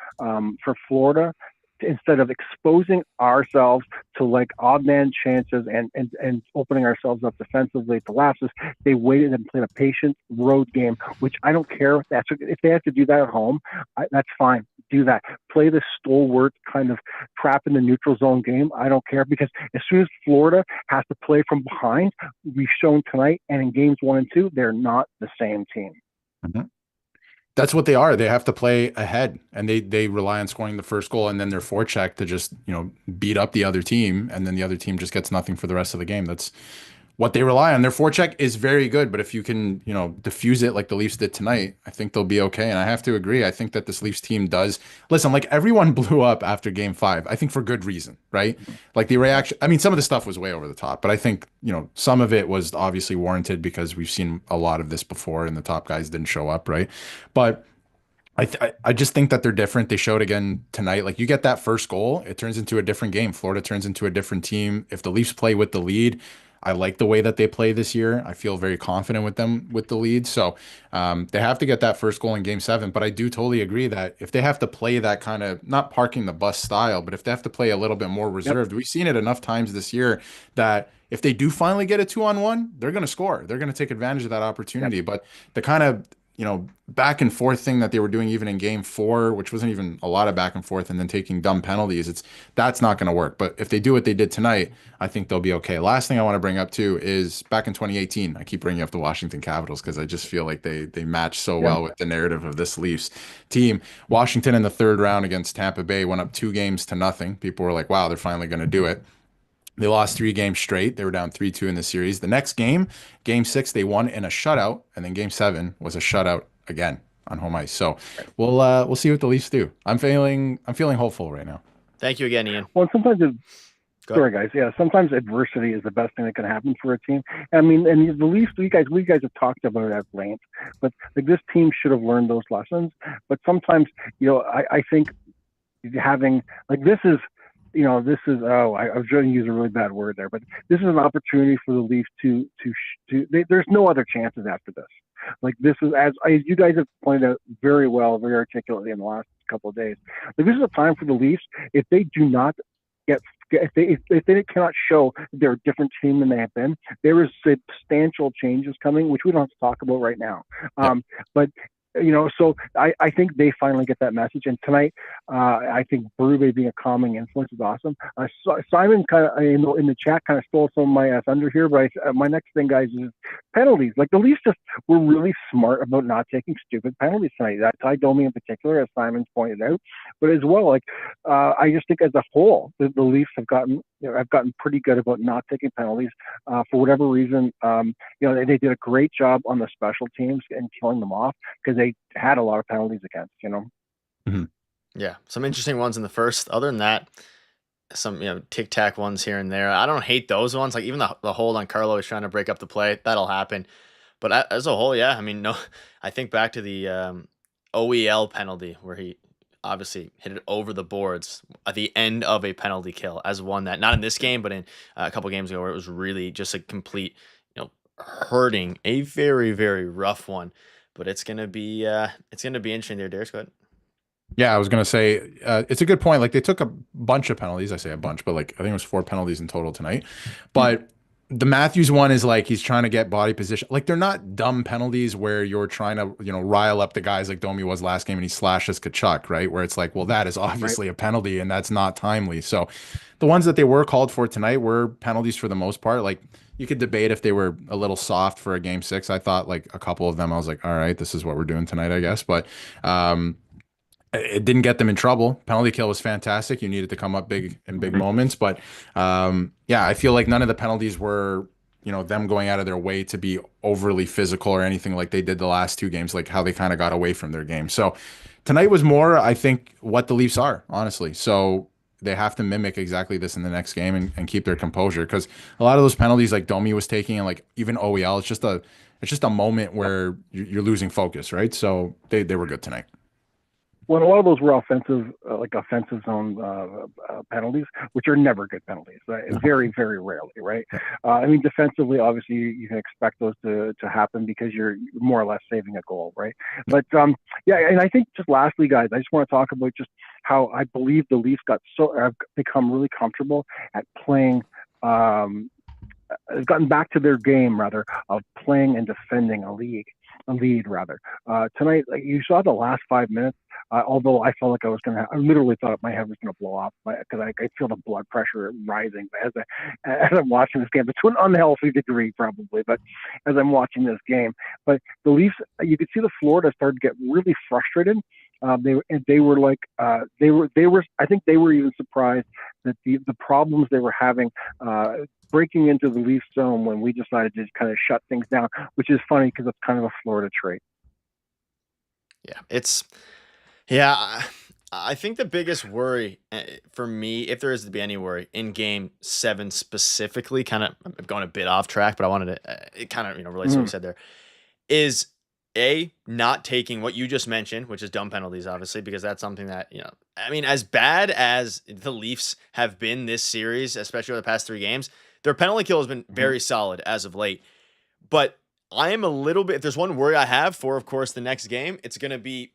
Florida instead of exposing ourselves to like odd man chances and opening ourselves up defensively to lapses. They waited and played a patient road game, which I don't care if they have to do that at home. That's fine. do that. Play the stalwart kind of trap in the neutral zone game. I don't care, because as soon as Florida has to play from behind, we've shown tonight and in games 1 and 2, they're not the same team. Mhm. That's what they are. They have to play ahead, and they rely on scoring the first goal and then their forecheck to just, beat up the other team, and then the other team just gets nothing for the rest of the game. That's what they rely on. Their forecheck is very good, but if you can, diffuse it like the Leafs did tonight, I think they'll be okay. And I have to agree. I think that this Leafs team does listen, like everyone blew up after game 5, I think for good reason, right? Like the reaction, I mean, some of the stuff was way over the top, but I think, some of it was obviously warranted because we've seen a lot of this before and the top guys didn't show up, right? But I just think that they're different. They showed again tonight. Like you get that first goal, it turns into a different game. Florida turns into a different team. If the Leafs play with the lead, I like the way that they play this year. I feel very confident with them with the lead. So they have to get that first goal in game 7. But I do totally agree that if they have to play that kind of not parking the bus style, but if they have to play a little bit more reserved, we've seen it enough times this year that if they do finally get a 2-on-1, they're going to score. They're going to take advantage of that opportunity. But the kind of back and forth thing that they were doing even in game 4, which wasn't even a lot of back and forth, and then taking dumb penalties, that's not going to work. But if they do what they did tonight, I think they'll be okay. Last thing I want to bring up too is back in 2018, I keep bringing up the Washington Capitals because I just feel like they match so well with the narrative of this Leafs team. Washington in the 3rd round against Tampa Bay went up 2-0. People were like, wow, they're finally going to do it. They lost 3 games straight. They were down 3-2 in the series. The next game, game 6, they won in a shutout, and then game 7 was a shutout again on home ice. So we'll see what the Leafs do. I'm feeling hopeful right now. Thank you again, Ian. Well, sometimes sorry guys, sometimes adversity is the best thing that can happen for a team. I mean, and the Leafs, we guys have talked about it at length, but like this team should have learned those lessons. But sometimes, I think having like this is. I was trying to use a really bad word there, but this is an opportunity for the Leafs there's no other chances after this. Like this is, as you guys have pointed out very well, very articulately in the last couple of days, like this is a time for the Leafs. If they do not if they cannot show they're a different team than they have been, there is substantial changes coming, which we don't have to talk about right now. But so I think they finally get that message. And tonight, I think Berube being a calming influence is awesome. Simon kind of in the chat kind of stole some of my thunder here, but my next thing, guys, is penalties. Like the Leafs just were really smart about not taking stupid penalties tonight. Ty Domi in particular, as Simon's pointed out, but as well, like I just think as a whole, the Leafs have gotten pretty good about not taking penalties for whatever reason. They did a great job on the special teams and killing them off because they had a lot of penalties against. Mm-hmm. Yeah, some interesting ones in the first. Other than that, some tic tac ones here and there. I don't hate those ones. Like even the hold on Carlo is trying to break up the play. That'll happen. But as a whole, yeah. I mean, no. I think back to the OEL penalty where he obviously hit it over the boards at the end of a penalty kill as one that not in this game, but in a couple games ago where it was really just a complete hurting, a very very rough one. But it's gonna be interesting there, Darius. Go ahead. Yeah, I was gonna say it's a good point. Like they took a bunch of penalties. I say a bunch, but like I think it was 4 penalties in total tonight. But the Matthews one is like he's trying to get body position. Like they're not dumb penalties where you're trying to rile up the guys like Domi was last game and he slashes Kachuk, right? Where it's like, well, that is obviously a penalty and that's not timely. So the ones that they were called for tonight were penalties for the most part. Like you could debate if they were a little soft for a game 6. I thought like a couple of them, I was like, all right, this is what we're doing tonight, I guess. But it didn't get them in trouble. Penalty kill was fantastic. You needed to come up big in big moments. But I feel like none of the penalties were, them going out of their way to be overly physical or anything like they did the last 2 games, like how they kind of got away from their game. So tonight was more, I think, what the Leafs are, honestly. So they have to mimic exactly this in the next game and keep their composure, because a lot of those penalties like Domi was taking and like even OEL, it's just a moment where you're losing focus, right? So they were good tonight. Well, a lot of those were offensive zone penalties, which are never good penalties. Very, very rarely, right? I mean, defensively, obviously, you can expect those to happen because you're more or less saving a goal, right? But and I think just lastly, guys, I just want to talk about just how I believe the Leafs have become really comfortable at playing. Have gotten back to their game rather of playing and defending a league. lead rather. Tonight, like you saw the last 5 minutes. Although I felt like I literally thought my head was going to blow off because I feel the blood pressure rising as I'm watching this game to an unhealthy degree probably, but as I'm watching this game. But the Leafs, you could see the Florida started to get really frustrated. They were like I think they were even surprised that the problems they were having breaking into the Leafs zone when we decided to kind of shut things down, which is funny because it's kind of a Florida trait. Yeah, I think the biggest worry for me, if there is to be any worry in Game 7 specifically, kind of I'm going a bit off track, but I wanted to it kind of relates to what you said there, is not taking what you just mentioned, which is dumb penalties, obviously, because that's something that I mean, as bad as the Leafs have been this series, especially over the past 3 games, their penalty kill has been very solid as of late. But I am a little bit. If there's one worry I have for, of course, the next game, it's going to be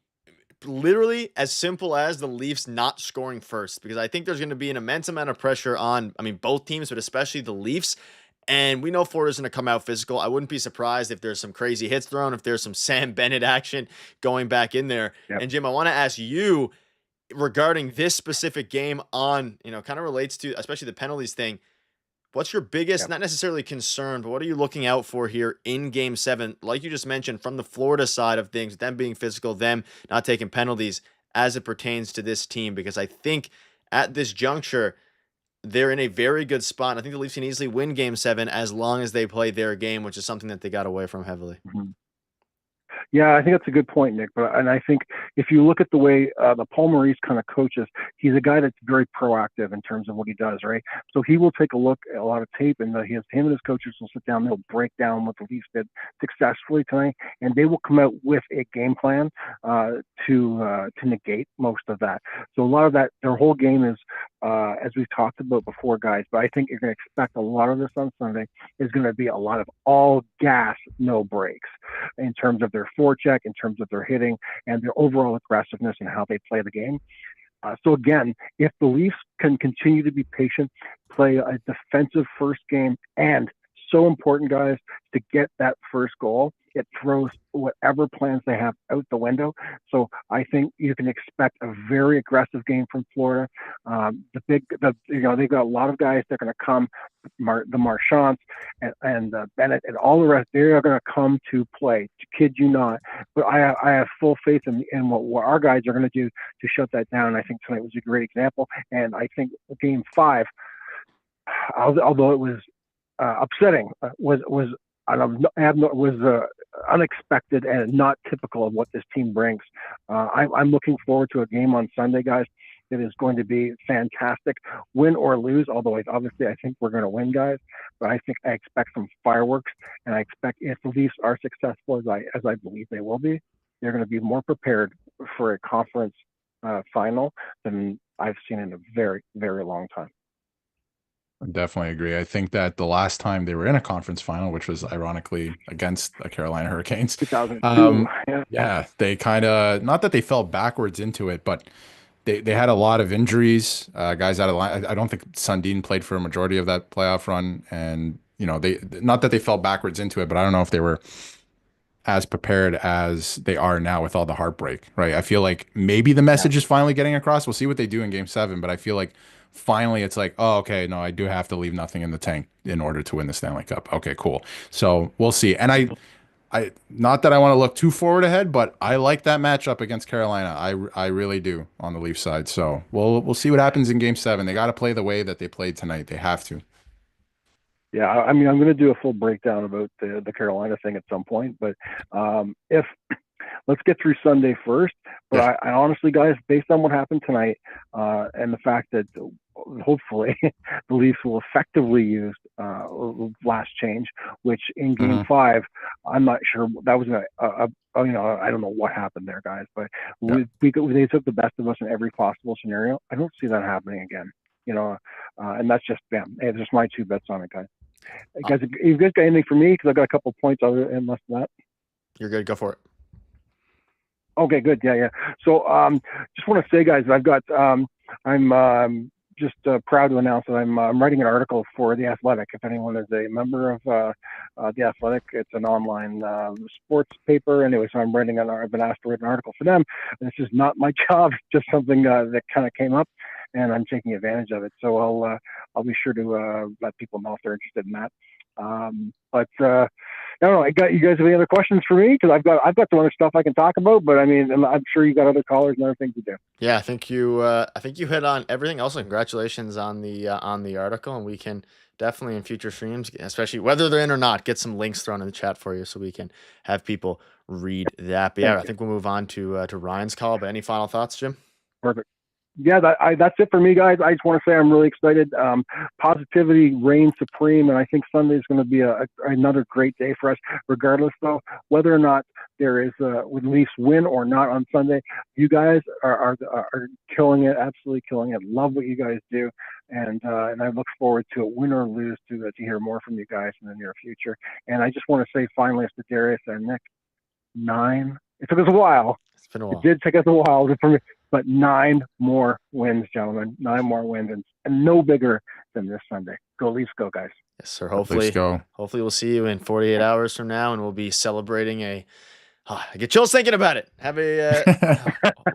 literally as simple as the Leafs not scoring first, because I think there's going to be an immense amount of pressure on, both teams, but especially the Leafs. And we know Florida's going to come out physical. I wouldn't be surprised if there's some crazy hits thrown, if there's some Sam Bennett action going back in there. Yep. And Jim, I want to ask you regarding this specific game on, kind of relates to, especially the penalties thing. What's your biggest, not necessarily concern, but what are you looking out for here in Game 7? Like you just mentioned, from the Florida side of things, them being physical, them not taking penalties as it pertains to this team, because I think at this juncture, they're in a very good spot. I think the Leafs can easily win Game 7 as long as they play their game, which is something that they got away from heavily. Mm-hmm. Yeah, I think that's a good point, Nick. And I think if you look at the way the Paul Maurice kind of coaches, he's a guy that's very proactive in terms of what he does, right? So he will take a look at a lot of tape, and him and his coaches will sit down. They'll break down what the Leafs did successfully tonight, and they will come out with a game plan to negate most of that. So a lot of that, their whole game is, as we've talked about before, guys. But I think you're going to expect a lot of this on Sunday is going to be a lot of all gas, no brakes, in terms of their forecheck, in terms of their hitting, and their overall aggressiveness and how they play the game. So again, if the Leafs can continue to be patient, play a defensive first game, and so important, guys, to get that first goal, it throws whatever plans they have out the window. So I think you can expect a very aggressive game from Florida. They've got a lot of guys that are going to come, the Marchands and Bennett and all the rest. They are going to come to play. To kid you not. But I have full faith in what our guys are going to do to shut that down. And I think tonight was a great example. And I think Game 5, although it was upsetting, was unexpected and not typical of what this team brings. I'm looking forward to a game on Sunday, guys. It is going to be fantastic, win or lose. Although obviously I think we're going to win, guys. But I expect some fireworks, and I expect if the Leafs are successful, as I believe they will be, they're going to be more prepared for a conference final than I've seen in a very, very long time. I definitely agree. I think that the last time they were in a conference final, which was ironically against the Carolina Hurricanes, 2002. They kind of, not that they fell backwards into it, but they had a lot of injuries, guys out of line. I don't think Sundin played for a majority of that playoff run, and they, not that they fell backwards into it, but I don't know if they were as prepared as they are now with all the heartbreak, right? I feel like maybe the message is finally getting across. We'll see what they do in Game 7, but I feel like finally it's like, oh, okay, no, I do have to leave nothing in the tank in order to win the Stanley Cup. Okay, cool. So we'll see. And I not that I want to look too forward ahead, but I like that matchup against Carolina. I really do on the Leafs side. So we'll see what happens in Game 7. They got to play the way that they played tonight. They have to. Yeah, I mean, I'm going to do a full breakdown about the Carolina thing at some point, but if let's get through Sunday first. But I honestly, guys, based on what happened tonight and the fact that hopefully the Leafs will effectively use last change, which in Game 5, I'm not sure that was I don't know what happened there, guys, but they took the best of us in every possible scenario. I don't see that happening again. And that's just them. It's just my 2 bets on it, guys. Guys, you guys got anything for me? Because I got a couple points other than less than that. You're good. Go for it. Okay, good. Yeah. So, just want to say, guys, I've got I'm just proud to announce that I'm writing an article for The Athletic. If anyone is a member of The Athletic, it's an online sports paper. Anyway, so I've been asked to write an article for them. This is not my job, it's just something that kind of came up, and I'm taking advantage of it. So I'll be sure to let people know if they're interested in that. But I don't know. You guys have any other questions for me? Because I've got some other stuff I can talk about. But I mean, I'm sure you got other callers and other things to do. Yeah, I think you hit on everything. Also, congratulations on the article, and we can definitely in future streams, especially whether they're in or not, get some links thrown in the chat for you so we can have people read that. But yeah, I think we'll move on to Ryan's call. But any final thoughts, Jim? Perfect. Yeah, that's it for me, guys. I just want to say I'm really excited. Positivity reigns supreme, and I think Sunday is going to be another great day for us. Regardless, though, whether or not there is with Leafs win or not on Sunday, you guys are killing it, absolutely killing it. Love what you guys do, and I look forward to it, win or lose, to hear more from you guys in the near future. And I just want to say finally to Darius and Nick, 9. It took us a while. It's been a while. It did take us a while but 9 more wins, gentlemen. 9 more wins, and no bigger than this Sunday. Go Leafs, go, guys. Yes, sir. Hopefully we'll see you in 48 hours from now, and we'll be celebrating I get chills thinking about it. Have a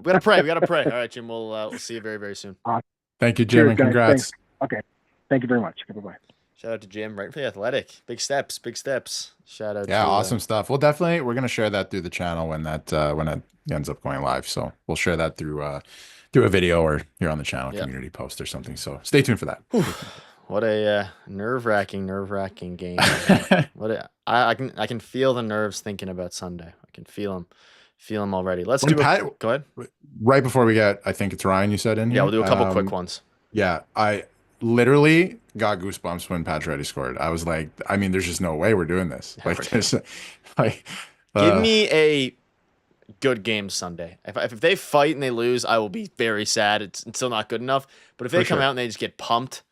we gotta pray. All right, Jim. We'll see you very, very soon. Thank you, Jim, Cheers, and guys. congrats. Thanks. Okay. Thank you very much. Okay, bye-bye. Shout out to Jim, right for The Athletic. Big steps. Shout out. Yeah, to, awesome stuff. We're gonna share that through the channel when it ends up going live. So we'll share that through a video or here on the channel community post or something. So stay tuned for that. What a nerve-wracking game. I can feel the nerves thinking about Sunday. I can feel them already. Go ahead. Right before we get, I think it's Ryan you said in here. Yeah, we'll do a couple quick ones. Yeah, I literally got goosebumps when Pacioretty scored. I was like, I mean, there's just no way we're doing this. Like, there's give me a good game Sunday. If they fight and they lose, I will be very sad. It's still not good enough. But if they come out and they just get pumped,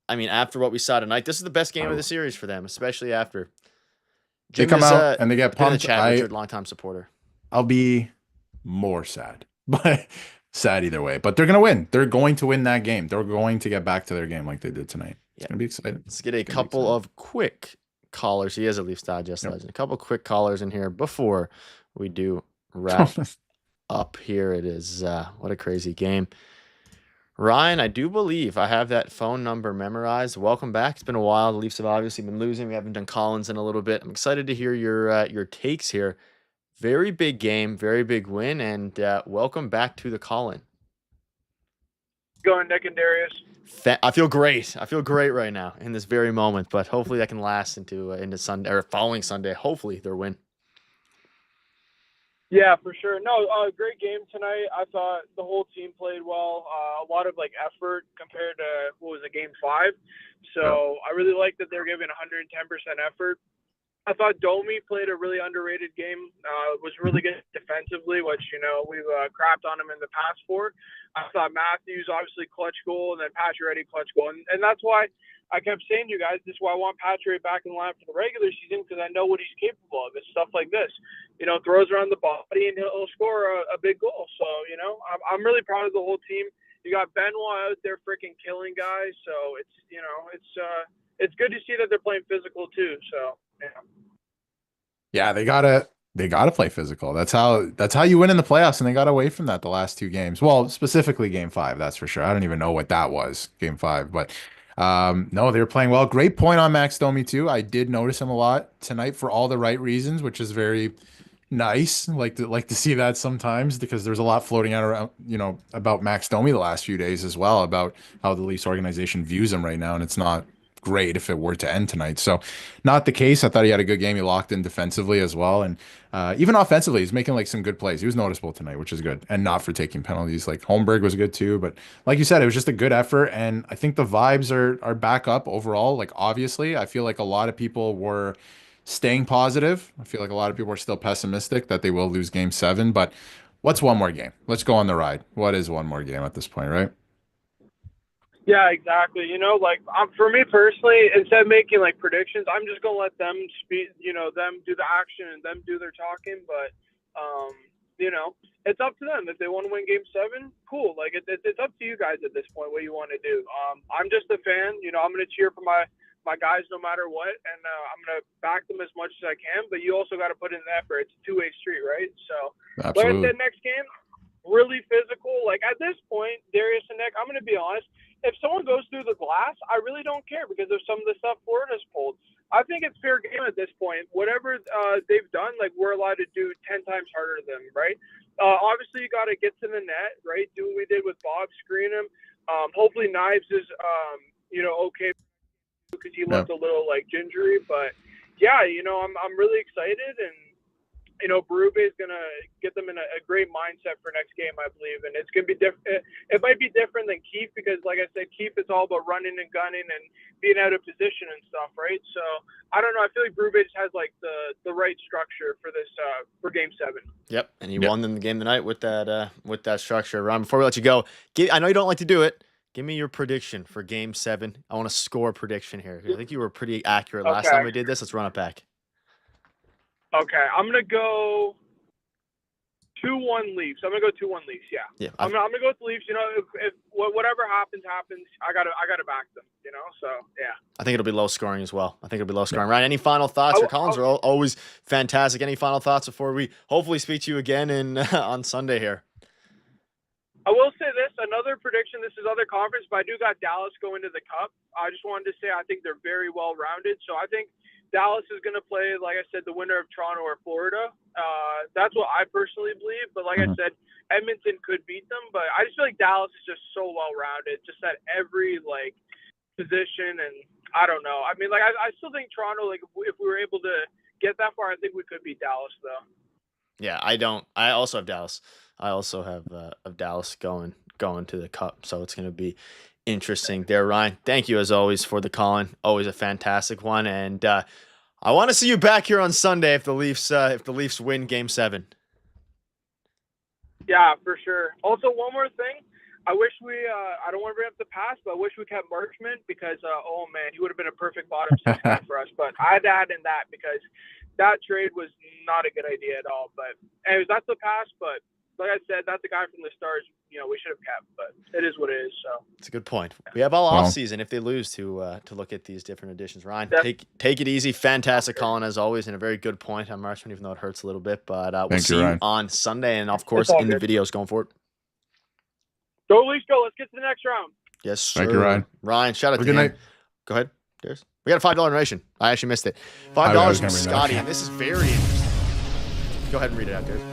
I mean, after what we saw tonight, this is the best game of the series for them, especially after Jim they come out and they get pumped. In the chat, Richard, longtime supporter. I'll be more sad, but sad either way. But they're gonna win. They're going to win that game. They're going to get back to their game like they did tonight. It's gonna be exciting. Let's get a couple of quick callers. He is a Leafs Digest legend. A couple quick callers in here before we do wrap up here. It is what a crazy game. Ryan, I do believe I have that phone number memorized. Welcome back. It's been a while. The Leafs have obviously been losing. We haven't done Collins in a little bit. I'm excited to hear your takes here. Very big game, very big win, and welcome back to the call-in. Going, Nick and Darius. I feel great. I feel great right now in this very moment, but hopefully that can last into Sunday or following Sunday. Hopefully their win. Yeah, for sure. No, great game tonight. I thought the whole team played well. A lot of effort compared to game 5. So I really like that they're giving 110% effort. I thought Domi played a really underrated game. Was really good defensively, which we've crapped on him in the past for. I thought Matthews obviously clutch goal, and then Pacioretty clutch goal, and that's why I kept saying to you guys, this is why I want Pacioretty back in the line for the regular season, because I know what he's capable of. It's stuff like this, throws around the body and he'll score a big goal. So I'm really proud of the whole team. You got Benoit out there freaking killing guys, so it's good to see that they're playing physical too. So yeah, they gotta play physical. That's how you win in the playoffs, and they got away from that the last 2 games. Well, specifically game 5, that's for sure. I don't even know what that was, game 5, but no, they were playing well. Great point on Max Domi too. I did notice him a lot tonight for all the right reasons, which is very nice. Like to see that sometimes, because there's a lot floating out around, about Max Domi the last few days as well, about how the Leafs organization views him right now, and it's not great if it were to end tonight. So not the case. I thought he had a good game. He locked in defensively as well, and even offensively he's making some good plays. He was noticeable tonight, which is good, and not for taking penalties. Like Holmberg was good too, but like you said, it was just a good effort, and I think the vibes are back up overall. Obviously I feel like a lot of people were staying positive. I feel like a lot of people are still pessimistic that they will lose game 7, but what's one more game? Let's go on the ride. What is one more game at this point, right? Yeah, exactly. For me personally, instead of making predictions, I'm just gonna let them speak. Them do the action and them do their talking. But it's up to them. If they want to win Game 7, cool. Like it's up to you guys at this point what you want to do. I'm just a fan. I'm going to cheer for my guys no matter what, and I'm going to back them as much as I can. But you also got to put in the effort. It's a two-way street, right? So, like I Absolutely. said, next game, really physical. Like at this point, Darius and Nick, I'm going to be honest. If someone goes through the glass, I really don't care because of some of the stuff Florida's pulled. I think it's fair game at this point. Whatever they've done, like we're allowed to do 10 times harder than them, right? Obviously, you got to get to the net, right? Do what we did with Bob, screen him. Hopefully, Knives is, okay because he looked a little like gingery. But yeah, I'm really excited, and Berube is going to get them in a great mindset for next game, I believe. And it's going to be different. It might be different than Keefe because, like I said, Keefe is all about running and gunning and being out of position and stuff, right? So, I don't know. I feel like Berube just has, like, the right structure for this for Game 7. Yep, and he won them the game tonight with that structure. Ron, before we let you go, I know you don't like to do it. Give me your prediction for Game 7. I want a score prediction here. I think you were pretty accurate last time we did this. Let's run it back. Okay, I'm gonna go 2-1 Leafs. I'm gonna go 2-1 Leafs. Yeah. I'm gonna go with the Leafs. If whatever happens, I gotta back them. So yeah. I think it'll be low scoring as well. Ryan, any final thoughts? Your Collins are always fantastic. Any final thoughts before we hopefully speak to you again on Sunday here? I will say this, another prediction. This is other conference, but I do got Dallas going to the Cup. I just wanted to say I think they're very well rounded. So I think Dallas is going to play, like I said, the winner of Toronto or Florida. That's what I personally believe. But like I said, Edmonton could beat them. But I just feel like Dallas is just so well-rounded, just at every, position. And I don't know. I mean, I still think Toronto, if we were able to get that far, I think we could beat Dallas, though. Yeah, I don't. I also have Dallas. I also have Dallas going to the Cup. So it's going to be interesting there, Ryan. Thank you as always for the call-in. Always a fantastic one, and I want to see you back here on Sunday if the Leafs win Game 7. Yeah, for sure. Also, one more thing. I wish I don't want to bring up the past, but I wish we kept Marchment because, oh man, he would have been a perfect bottom six guy for us. But I had to add in that because that trade was not a good idea at all. But anyways, that's the past. But like I said, that's a guy from the Stars. We should have kept, but it is what it is. So it's a good point. We have all off season if they lose to look at these different additions. Ryan, take it easy. Fantastic calling as always, and a very good point on Marchment, even though it hurts a little bit. But we'll see you on Sunday, and of course in the videos going forward. Go Leafs, go! Let's get to the next round. Yes, sir. Thank you, Ryan. Ryan, shout out to good him. Night. Go ahead, Darius. We got a $5 donation. I actually missed it. $5 from Scotty, and this is very interesting. Go ahead and read it out, Darius.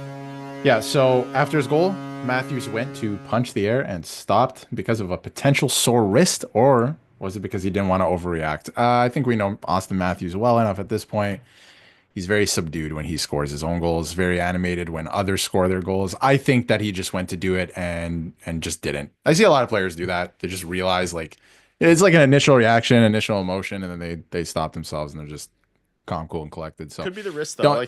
Yeah, so after his goal, Matthews went to punch the air and stopped because of a potential sore wrist, or was it because he didn't want to overreact? I think we know Austin Matthews well enough at this point. He's very subdued when he scores his own goals, very animated when others score their goals. I think that he just went to do it and just didn't. I see a lot of players do that. They just realize it's like an initial reaction, initial emotion, and then they stop themselves and they're just calm, cool, and collected. So could be the wrist though.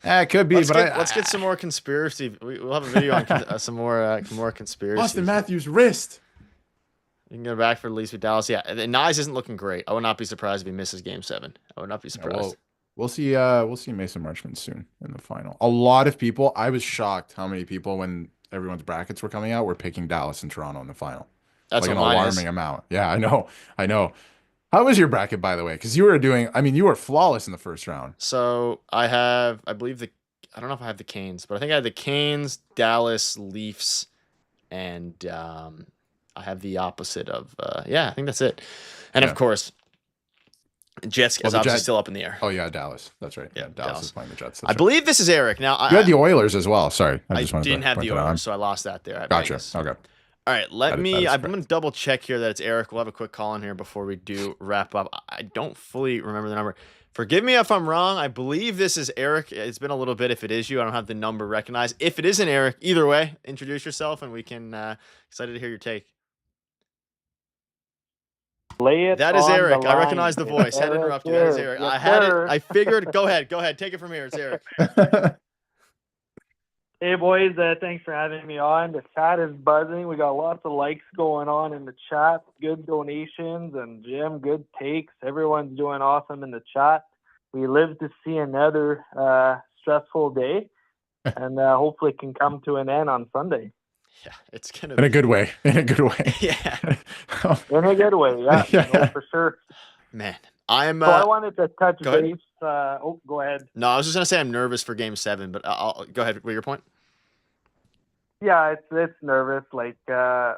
It could be, let's get some more conspiracy. We'll have a video on some more conspiracy. Austin Matthews' wrist. You can go back for the Leafs with Dallas. Yeah, Nyes isn't looking great. I would not be surprised if he misses Game 7. I would not be surprised. We'll see Mason Marchment soon in the final. A lot of people. I was shocked how many people, when everyone's brackets were coming out, were picking Dallas and Toronto in the final. That's an alarming amount. Yeah, I know. How was your bracket, by the way? Because you were flawless in the first round. So I don't know if I have the Canes, but I think I have the Canes, Dallas, Leafs, and I have the opposite of, I think that's it. And of course, Jets is obviously still up in the air. Oh, yeah, Dallas. That's right. Yeah, Dallas is playing the Jets. I believe this is Eric. Now, you had the Oilers as well. Sorry. I didn't have the Oilers, so I lost that there. Gotcha. Okay. All right, I'm going to double check here that it's Eric. We'll have a quick call in here before we do wrap up. I don't fully remember the number. Forgive me if I'm wrong. I believe this is Eric. It's been a little bit. If it is you, I don't have the number recognized. If it isn't Eric, either way, introduce yourself and we can, excited to hear your take. That is Eric. I recognize the voice. Had to interrupt you. That is Eric. Yes, I had sir. it. I figured. Go ahead. Take it from here. It's Eric. Hey, boys. Thanks for having me on. The chat is buzzing. We got lots of likes going on in the chat. Good donations. And Jim, good takes. Everyone's doing awesome in the chat. We live to see another stressful day. and hopefully it can come to an end on Sunday. Yeah, it's gonna In a be good way. In a good way. yeah, In a good way, yeah, Yeah. for sure. man. I'm So I wanted to touch go ahead. base. Go ahead. No, I was just gonna say I'm nervous for Game 7, but I'll go ahead with your point. Yeah, it's nervous. Like I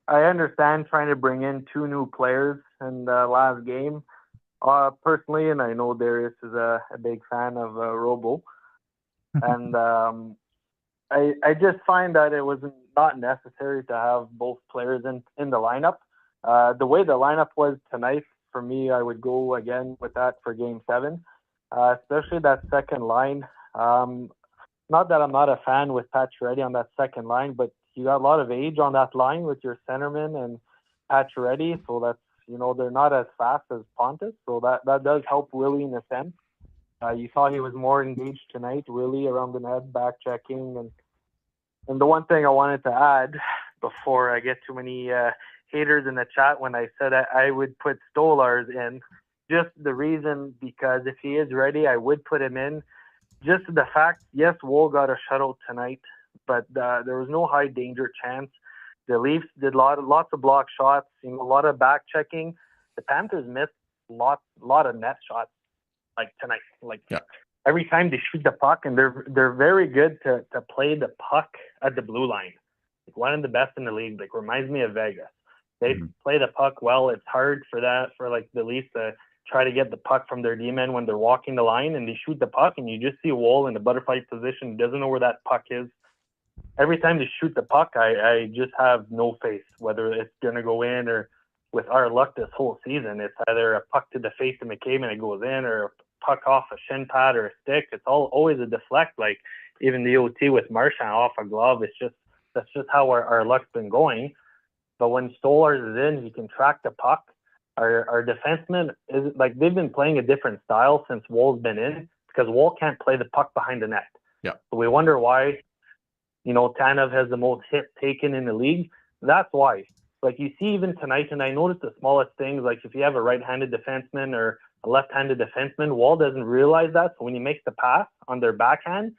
understand trying to bring in 2 new players in the last game. Personally, and I know Darius is a big fan of Robo, and I just find that it was not necessary to have both players in the lineup. The way the lineup was tonight, for me, I would go again with that for Game 7, especially that second line. Not that I'm not a fan with Pacioretty on that second line, but you got a lot of age on that line with your centerman and Pacioretty, so that's, they're not as fast as Pontus, so that does help Willie in a sense. You saw he was more engaged tonight, really, around the net, back checking. And the one thing I wanted to add before I get too many haters in the chat, when I said I would put Stolars in, just the reason, because if he is ready, I would put him in. Just the fact, yes, Woll got a shutout tonight, but there was no high danger chance. The Leafs did lots of block shots, a lot of back checking. The Panthers missed lot of net shots like tonight. Like every time they shoot the puck, and they're very good to play the puck at the blue line. Like one of the best in the league. Like reminds me of Vegas. They play the puck well. It's hard for the Leafs to try to get the puck from their D-men when they're walking the line, and they shoot the puck, and you just see Woll in a butterfly position, doesn't know where that puck is. Every time they shoot the puck, I just have no faith whether it's going to go in, or with our luck this whole season, it's either a puck to the face of McCabe and it goes in, or a puck off a shin pad or a stick. It's always a deflect. Like even the OT with Marchand off a glove, that's just how our luck's been going. But when Stolars is in, he can track the puck. Our defensemen is like they've been playing a different style since Woll's been in, because Woll can't play the puck behind the net. Yeah. So we wonder why, Tanev has the most hits taken in the league. That's why. Like you see even tonight, and I noticed the smallest things, like if you have a right-handed defenseman or a left-handed defenseman, Woll doesn't realize that. So when he makes the pass on their backhand,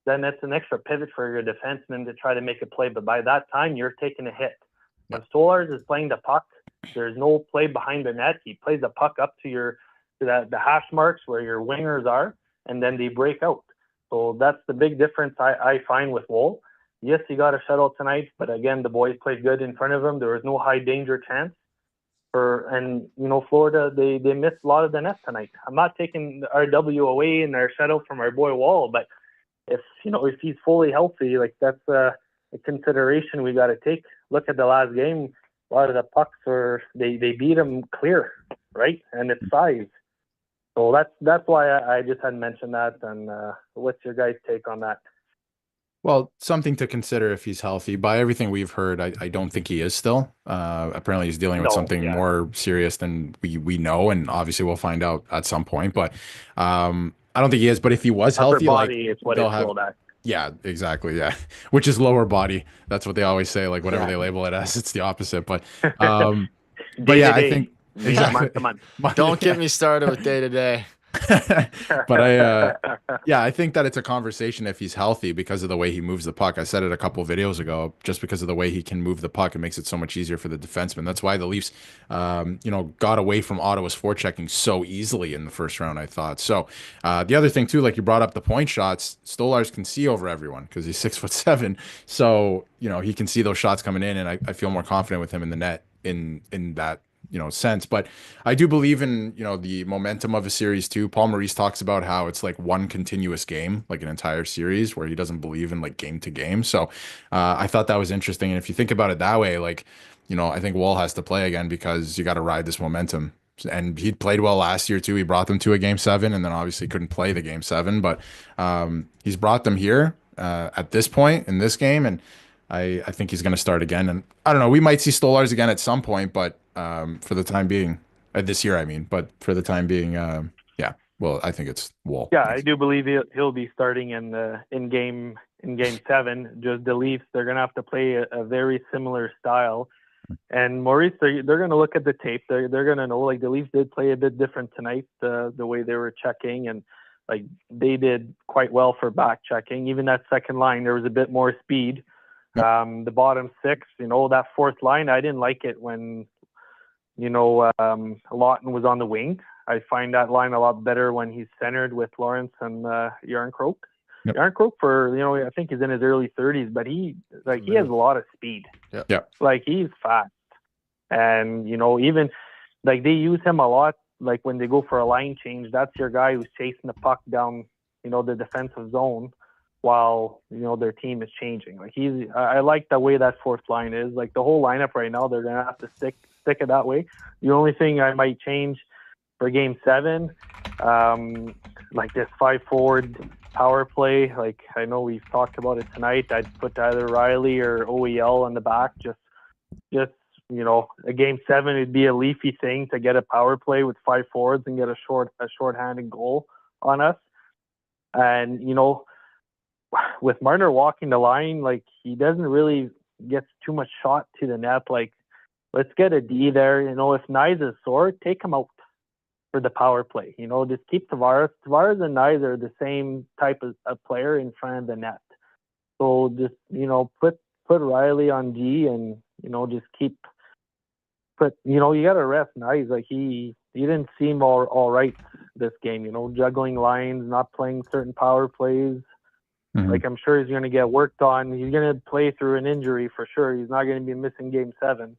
then it's an extra pivot for your defenseman to try to make a play. But by that time, you're taking a hit. When Stolars is playing the puck, there's no play behind the net. He plays the puck up to the hash marks where your wingers are, and then they break out. So that's the big difference I find with Woll. Yes, he got a shutout tonight, but again, the boys played good in front of him. There was no high danger chance. Florida, they missed a lot of the net tonight. I'm not taking our W away and our shutout from our boy Woll, but if he's fully healthy, like that's a consideration we got to take. Look at the last game. A lot of the pucks they beat him clear, right? And it's size. So that's why I just had mentioned that. And what's your guys' take on that? Well, something to consider if he's healthy. By everything we've heard, I don't think he is still. Apparently he's dealing with something more serious than we know, and obviously we'll find out at some point. But I don't think he is. But if he was healthy, body is what it's called at. Yeah, exactly. Yeah. Which is lower body. That's what they always say. Like whatever they label it as, it's the opposite. But yeah, I think exactly. Month. Don't get me started with day to day. But I think that it's a conversation if he's healthy because of the way he moves the puck. I said it a couple videos ago, just because of the way he can move the puck, it makes it so much easier for the defenseman. That's why the Leafs, got away from Ottawa's forechecking so easily in the first round, I thought. So the other thing too, like you brought up the point shots, Stolars can see over everyone because he's 6'7". So, he can see those shots coming in, and I feel more confident with him in the net in that sense. But I do believe in the momentum of a series too. Paul Maurice talks about how it's like one continuous game, like an entire series, where he doesn't believe in like game to game. So I thought that was interesting. And if you think about it that way, like I think Woll has to play again because you got to ride this momentum. And he played well last year too. He brought them to a Game 7, and then obviously couldn't play the Game 7, but he's brought them here at this point in this game, and I think he's going to start again. And I don't know, we might see Stolars again at some point, but for the time being, this year, I mean, but for the time being, well, I think it's Woll. Yeah, I do believe he'll be starting in game 7. Just the Leafs, they're going to have to play a very similar style. And Maurice, they're going to look at the tape. They're going to know, like, the Leafs did play a bit different tonight, the way they were checking. And like they did quite well for back checking. Even that second line, there was a bit more speed. The bottom six, that fourth line, I didn't like it when, Lawton was on the wing. I find that line a lot better when he's centered with Lawrence and Yarncroke. Yep. Yarncroke I think he's in his early 30s, but he has a lot of speed. Yeah. Like he's fast. And, even like they use him a lot. Like when they go for a line change, that's your guy who's chasing the puck down, the defensive zone while, their team is changing. Like I like the way that fourth line is. Like the whole lineup right now, they're going to have to stick it that way. The only thing I might change for game 7, like this 5-forward power play, like I know we've talked about it tonight. I'd put either Riley or OEL on the back. Just a game 7 would be a Leafy thing to get a power play with 5 forwards and get a short-handed goal on us. And with Marner walking the line, like he doesn't really get too much shot to the net. Like let's get a D there. If Nyes is sore, take him out for the power play. Just keep Tavares. Tavares and Nyes are the same type of player in front of the net. So just put Riley on D and just keep. But you got to rest Nyes. Like he didn't seem all right this game. Juggling lines, not playing certain power plays. Mm-hmm. Like I'm sure he's going to get worked on. He's going to play through an injury for sure. He's not going to be missing game 7.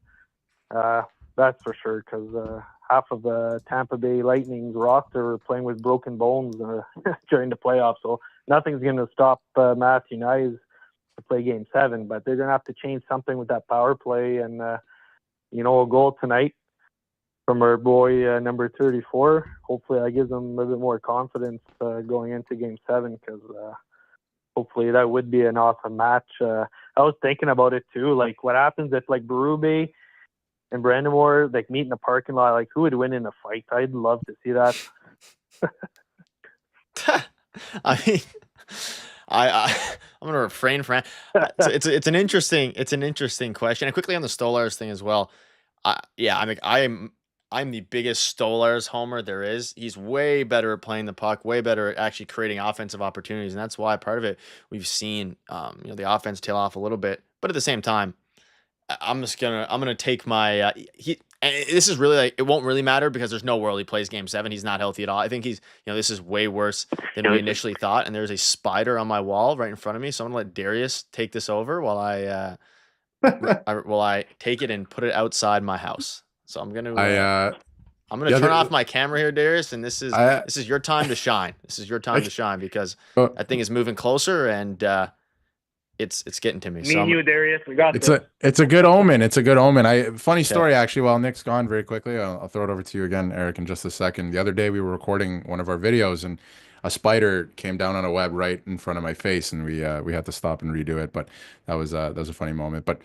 That's for sure, because half of the Tampa Bay Lightning's roster are playing with broken bones during the playoffs. So nothing's going to stop Matthew Nyes to play game 7, but they're going to have to change something with that power play. And, a goal tonight from our boy, number 34. Hopefully that gives them a bit more confidence going into game 7, because hopefully that would be an awesome match. I was thinking about it too. Like what happens if like Berube and Brandamore like meet in the parking lot? Like who would win in a fight? I'd love to see that. I mean, I'm gonna refrain from. It's an interesting question. And quickly on the Stolarz thing as well. I'm the biggest Stolarz homer there is. He's way better at playing the puck, way better at actually creating offensive opportunities, and that's why part of it we've seen the offense tail off a little bit. But at the same time, I'm gonna take my and this is really like it won't really matter because there's no world he plays game 7. He's not healthy at all. I think he's this is way worse than we initially thought. And there's a spider on my wall right in front of me, so I'm gonna let Darius take this over while I take it and put it outside my house. So I'm gonna turn off my camera here, Darius, and this is your time to shine. This is your time to shine because that thing is moving closer and it's getting to me. Me and you, Darius, we got this. It's a good omen. It's a good omen. Funny story actually. While Nick's gone, very quickly, I'll throw it over to you again, Eric, in just a second. The other day we were recording one of our videos and a spider came down on a web right in front of my face, and we had to stop and redo it. But that was a funny moment. But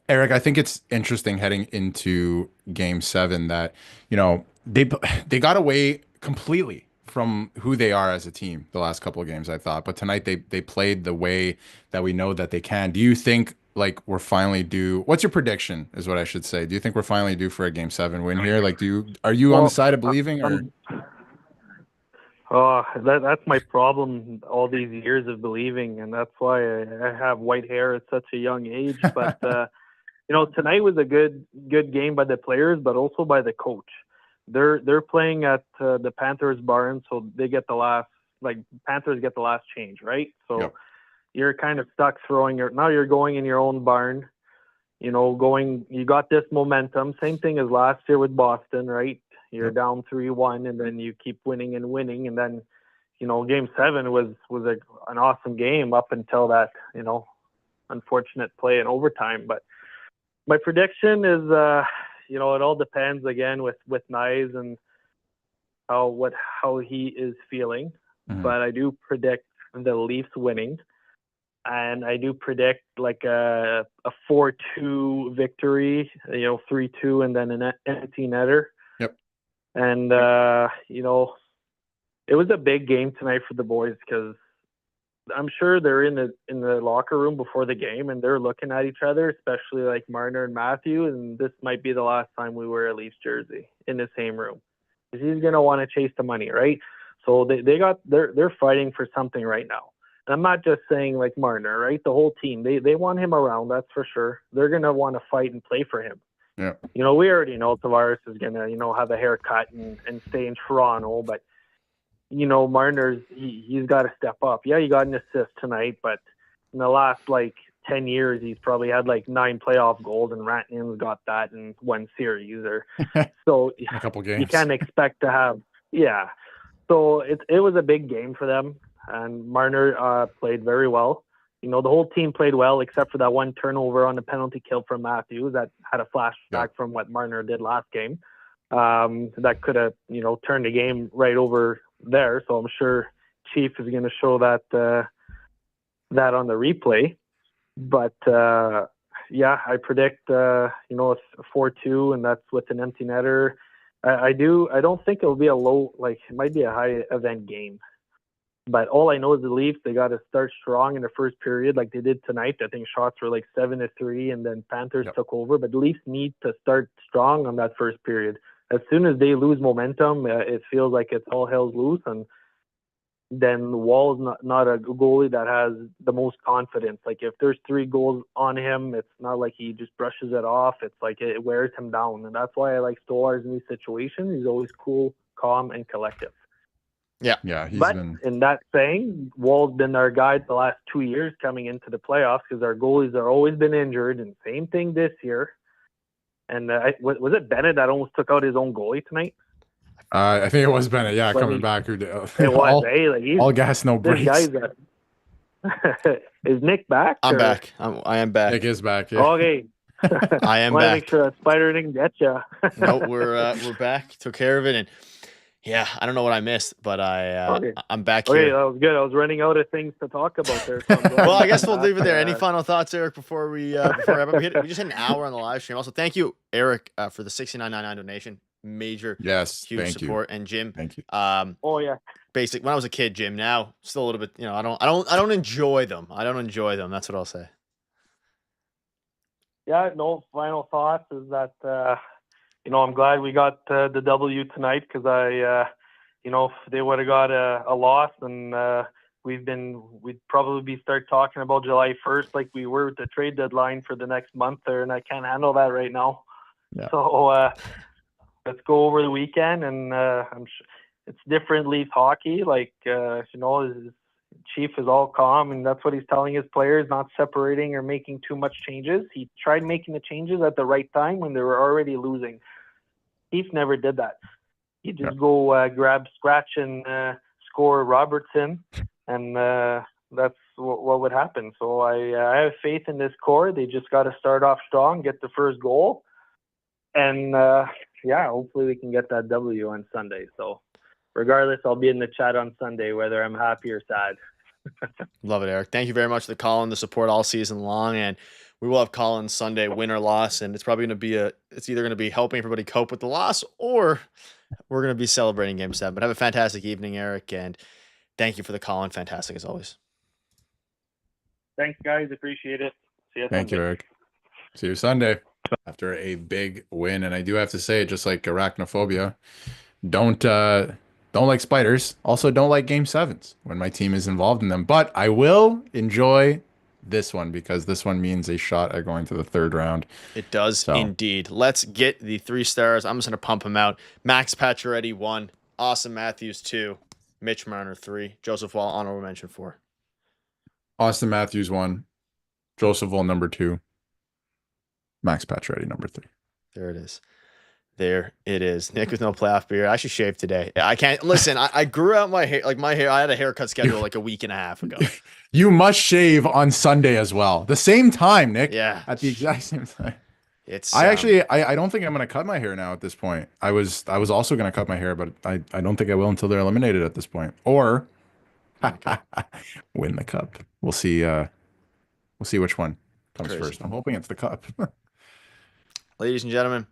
Eric, I think it's interesting heading into game 7 that they got away completely from who they are as a team the last couple of games, I thought. But tonight they played the way that we know that they can. Do you think like we're finally due? What's your prediction is what I should say. Do you think we're finally due for a game 7 win here? Like are you on the side of believing or? That's my problem all these years of believing, and that's why I have white hair at such a young age. But tonight was a good game by the players, but also by the coach. They're playing at the Panthers barn, so they get the last. Like Panthers get the last change, right? So yep. You're kind of stuck now you're going in your own barn. You got this momentum. Same thing as last year with Boston, right? You're down 3-1, and then you keep winning, and then, game 7 was an awesome game up until that, unfortunate play in overtime. But my prediction is, it all depends again with Nyes and how he is feeling. Mm-hmm. But I do predict the Leafs winning, and I do predict like a 4-2 victory, 3-2, and then an empty netter. And, it was a big game tonight for the boys because I'm sure they're in the locker room before the game and they're looking at each other, especially like Marner and Matthew. And this might be the last time we wear a Leafs jersey in the same room because he's going to want to chase the money, right? So they're fighting for something right now. And I'm not just saying like Marner, right? The whole team, they want him around, that's for sure. They're gonna want to fight and play for him. Yeah. We already know Tavares is gonna, have a haircut and stay in Toronto, but Marner's he's got to step up. Yeah, he got an assist tonight, but in the last 10 years, he's probably had 9 playoff goals, and Rantanen's got that in one series. Or so a couple games. You can't expect to have. Yeah, so it was a big game for them, and Marner played very well. The whole team played well except for that one turnover on the penalty kill from Matthews that had a flashback from what Marner did last game. That could have turned the game right over there. So I'm sure Chief is going to show that on the replay. But I predict it's 4-2, and that's with an empty netter. I don't think it'll be a low, it might be a high event game. But all I know is the Leafs, they got to start strong in the first period like they did tonight. I think shots were 7-3, and then Panthers took over. But the Leafs need to start strong on that first period. As soon as they lose momentum, it feels like it's all hell's loose. And then Wall's not a goalie that has the most confidence. If there's 3 goals on him, it's not like he just brushes it off. It's it wears him down. And that's why I like Stolarz in these situations. He's always cool, calm, and collective. Yeah. But in that saying, Wall's been our guy the last 2 years coming into the playoffs because our goalies have always been injured, and same thing this year. And was it Bennett that almost took out his own goalie tonight? I think it was Bennett. Yeah, coming back. It was. All gas, no brakes. Is Nick back? I'm back. I am back. Nick is back. Yeah. Okay. I am back. back. Make sure that spider didn't get you. No, we're back. Took care of it, and yeah, I don't know what I missed, but I'm back here. Okay, that was good. I was running out of things to talk about there. So well, I guess we'll leave it there. Any final thoughts, Eric, before we wrap up? We just hit an hour on the live stream. Also, thank you, Eric, for the $69.99 donation. Major, huge support. And Jim, thank you. Oh yeah. Basic. When I was a kid, Jim. Now, still a little bit. I don't enjoy them. I don't enjoy them. That's what I'll say. Yeah. No final thoughts is that I'm glad we got the W tonight because if they would have got a loss, and we'd probably start talking about July 1st like we were with the trade deadline for the next month there, and I can't handle that right now. Yeah. So let's go over the weekend, and I'm sure it's different Leafs hockey. Chief is all calm, and that's what he's telling his players, not separating or making too much changes. He tried making the changes at the right time when they were already losing. Chief never did that. He just go grab, scratch, and score Robertson, and that's what would happen. So I have faith in this core. They just got to start off strong, get the first goal, and hopefully we can get that W on Sunday. So regardless, I'll be in the chat on Sunday, whether I'm happy or sad. Love it, Eric. Thank you very much for the call and the support all season long. And we will have Colin Sunday, win or loss. And it's probably going to be it's either going to be helping everybody cope with the loss, or we're going to be celebrating Game 7. But have a fantastic evening, Eric. And thank you for the call, and fantastic as always. Thanks, guys. Appreciate it. See you Sunday. Thank you, Eric. See you Sunday after a big win. And I do have to say, just like arachnophobia, don't like spiders. Also, don't like Game 7s when my team is involved in them. But I will enjoy this one because this one means a shot at going to the 3rd round. It does indeed. Let's get the 3 stars. I'm just going to pump them out. Max Pacioretty 1, Austin Matthews 2, Mitch Marner 3, Joseph Wall honorable mention 4. Austin Matthews 1, Joseph Wall number 2, Max Pacioretty number 3. There it is. There it is. Nick with no playoff beard. I should shave today. I can't listen. I grew out my hair. My hair. I had a haircut schedule like a week and a half ago. You must shave on Sunday as well. The same time, Nick. Yeah. At the exact same time. It's. I don't think I'm gonna cut my hair now at this point. I was also gonna cut my hair, but I don't think I will until they're eliminated at this point. Or win the cup. We'll see. We'll see which one comes first. I'm hoping it's the cup. Ladies and gentlemen,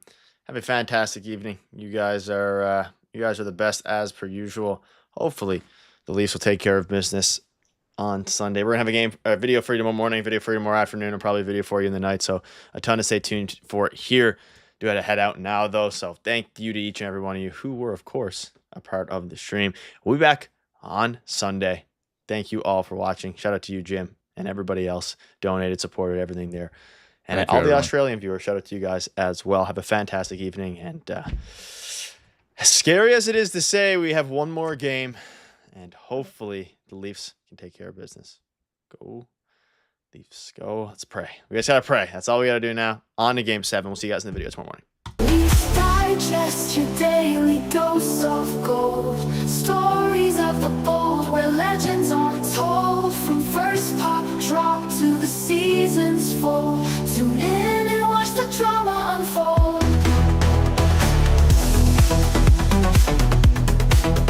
have a fantastic evening. You guys are the best as per usual. Hopefully, the Leafs will take care of business on Sunday. We're gonna have a video for you tomorrow morning, video for you tomorrow afternoon, and probably a video for you in the night. So a ton to stay tuned for here Do have to head out now, though. So thank you to each and every one of you who were, of course, a part of the stream. We'll be back on Sunday. Thank you all for watching. Shout out to you, Jim, and everybody else donated, supported, everything there. And Thank all you, the everyone. Australian viewers, shout out to you guys as well. Have a fantastic evening. And as scary as it is to say, we have one more game. And hopefully the Leafs can take care of business. Go Leafs, go. Let's pray. We just got to pray. That's all we got to do now. On to Game 7. We'll see you guys in the video tomorrow morning. Leafs Digest, your daily dose of gold. Stories of the bold where legends are told. From first puck drop to the season's full. Tune in and watch the drama unfold.